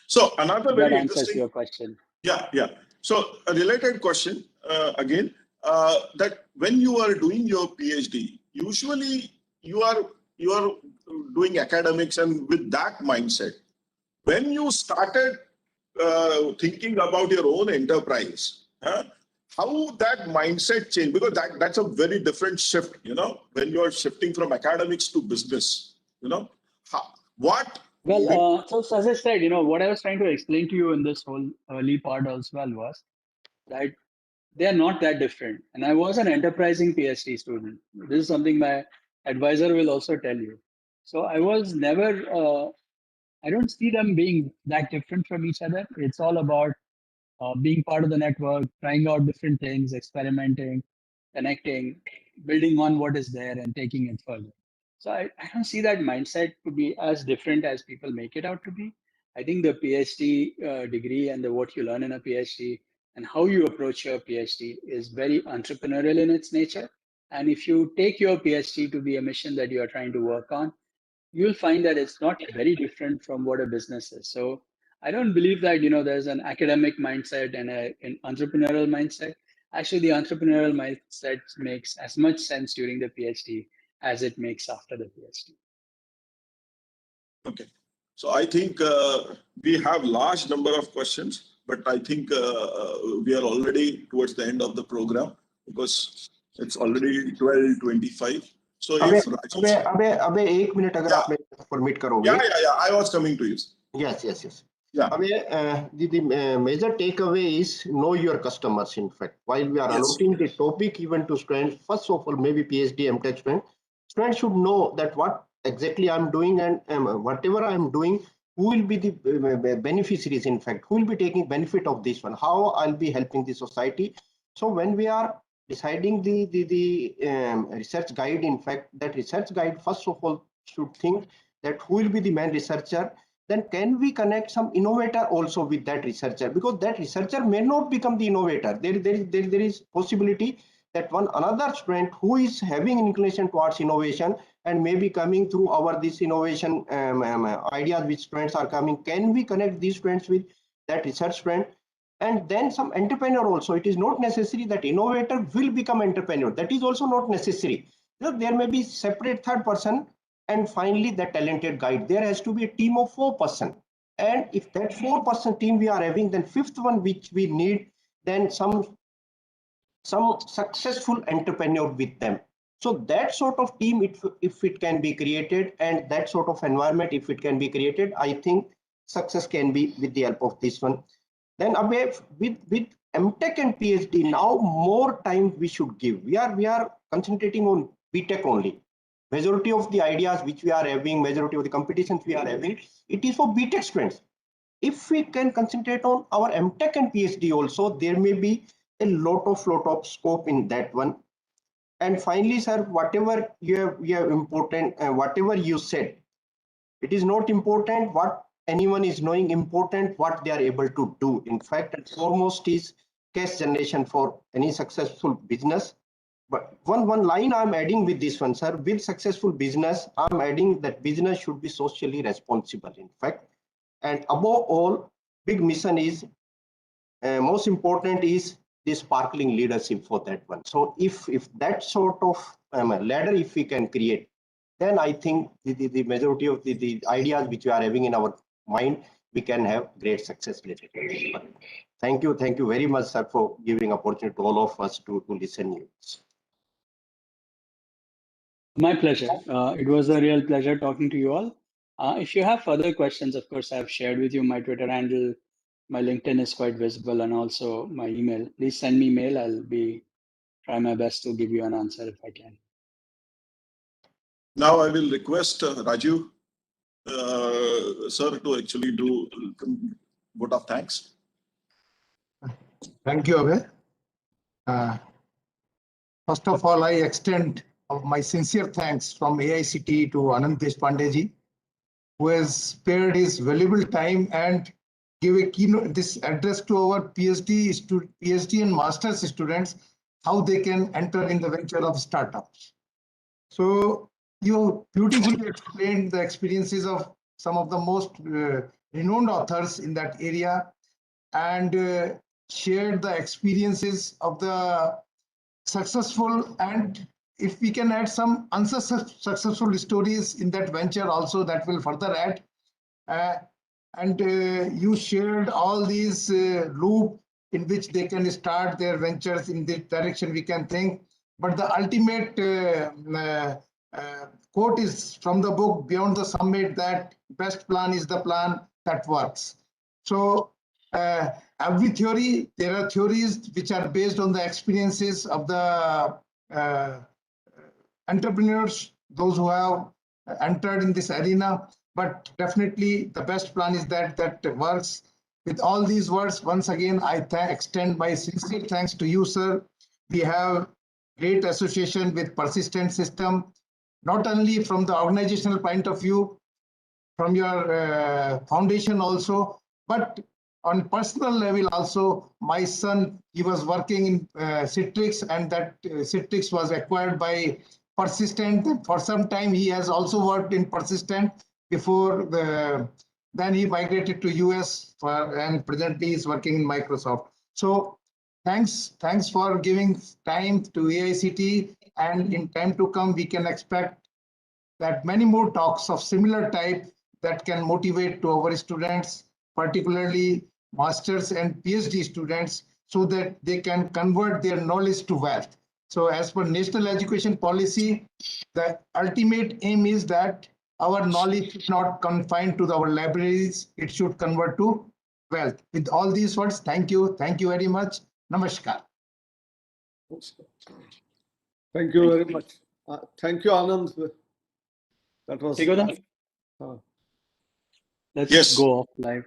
So another that very answers interesting. your question. Yeah. So a related question again, that when you are doing your PhD, usually you are doing academics and with that mindset. When you started thinking about your own enterprise, how that mindset changed? Because that's a very different shift, when you are shifting from academics to business, what? Well, so as I said, what I was trying to explain to you in this whole early part as well was that they are not that different. And I was an enterprising PhD student. This is something my advisor will also tell you. So I was never, I don't see them being that different from each other. It's all about being part of the network, trying out different things, experimenting, connecting, building on what is there and taking it further. So I don't see that mindset to be as different as people make it out to be. I think the PhD degree and what you learn in a PhD and how you approach your PhD is very entrepreneurial in its nature. And if you take your PhD to be a mission that you are trying to work on, you'll find that it's not very different from what a business is. So I don't believe that, there's an academic mindset and an entrepreneurial mindset. Actually, the entrepreneurial mindset makes as much sense during the PhD as it makes after the PhD. Okay. So I think we have large number of questions, but I think we are already towards the end of the program because it's already 12:25. So if अबे 1 minute अगर आप permit करोगे. Yeah. I was coming to you. Yes. Yeah. The major takeaway is know your customers. In fact, while we are Yes. allotting the topic even to students, first of all, maybe PhD, MTech students should know that what exactly I'm doing, and whatever I'm doing, who will be the beneficiaries. In fact, who will be taking benefit of this one? How I'll be helping the society. So when we are deciding the research guide, in fact, that research guide first of all should think that who will be the main researcher. Then can we connect some innovator also with that researcher, because that researcher may not become the innovator. There is possibility that one another student who is having inclination towards innovation and may be coming through our this innovation ideas which students are coming, can we connect these students with that research student? And then some entrepreneur also. It is not necessary that innovator will become entrepreneur. That is also not necessary. There may be separate third person. And finally, the talented guide. There has to be a team of 4 persons. And if that 4-person team we are having, then fifth one which we need, then some successful entrepreneur with them. So that sort of team, if it can be created, and that sort of environment, if it can be created, I think success can be with the help of this one. Then away with MTech and PhD, now more time we should give. We are concentrating on BTech only. Majority of the ideas which we are having, majority of the competitions we are having, it is for BTech students. If we can concentrate on our MTech and PhD also, there may be a lot of scope in that one. And finally, sir, whatever you have important, whatever you said, it is not important what anyone is knowing, important what they are able to do. In fact, and foremost is cash generation for any successful business. But one line I'm adding with this one, sir, with successful business, I'm adding that business should be socially responsible, in fact. And above all, big mission is, most important is the sparkling leadership for that one. So if that sort of ladder, if we can create, then I think the majority of the ideas which we are having in our mind, we can have great success related. Thank you very much, sir, for giving opportunity to all of us to listen you. My pleasure. It was a real pleasure talking to you all. If you have further questions, of course, I've shared with you my Twitter handle. My LinkedIn is quite visible, and also my email. Please send me mail. I'll try my best to give you an answer if I can. Now I will request Raju, sir, to actually do vote of thanks. Thank you, Abhay. First of all, I extend my sincere thanks from AICTE to Anand Deshpande ji, who has spared his valuable time and give a keynote this address to our PhD and master's students, how they can enter in the venture of startups. So you beautifully explained the experiences of some of the most renowned authors in that area, and shared the experiences of the successful, and if we can add some unsuccessful stories in that venture also, that will further add. And you shared all these loop in which they can start their ventures in the direction we can think. But the ultimate quote is from the book Beyond the Summit, that best plan is the plan that works. So every theory, there are theories which are based on the experiences of the entrepreneurs, those who have entered in this arena. But definitely the best plan is that works. With all these words, once again, I extend my sincere thanks to you, sir. We have great association with Persistent System, not only from the organizational point of view, from your foundation also, but on personal level also. My son, he was working in Citrix, and that Citrix was acquired by Persistent. For some time, he has also worked in Persistent before then he migrated to US and presently is working in Microsoft. So thanks for giving time to AICTE, and in time to come, we can expect that many more talks of similar type that can motivate to our students, particularly masters and PhD students, so that they can convert their knowledge to wealth. So as per national education policy, the ultimate aim is that our knowledge should not confine to our libraries. It should convert to wealth. With all these words, thank you. Thank you very much. Namaskar. Thank you very much. Thank you, Anand. That was. Hey, Gautam, Uh, let's Yes. go off live.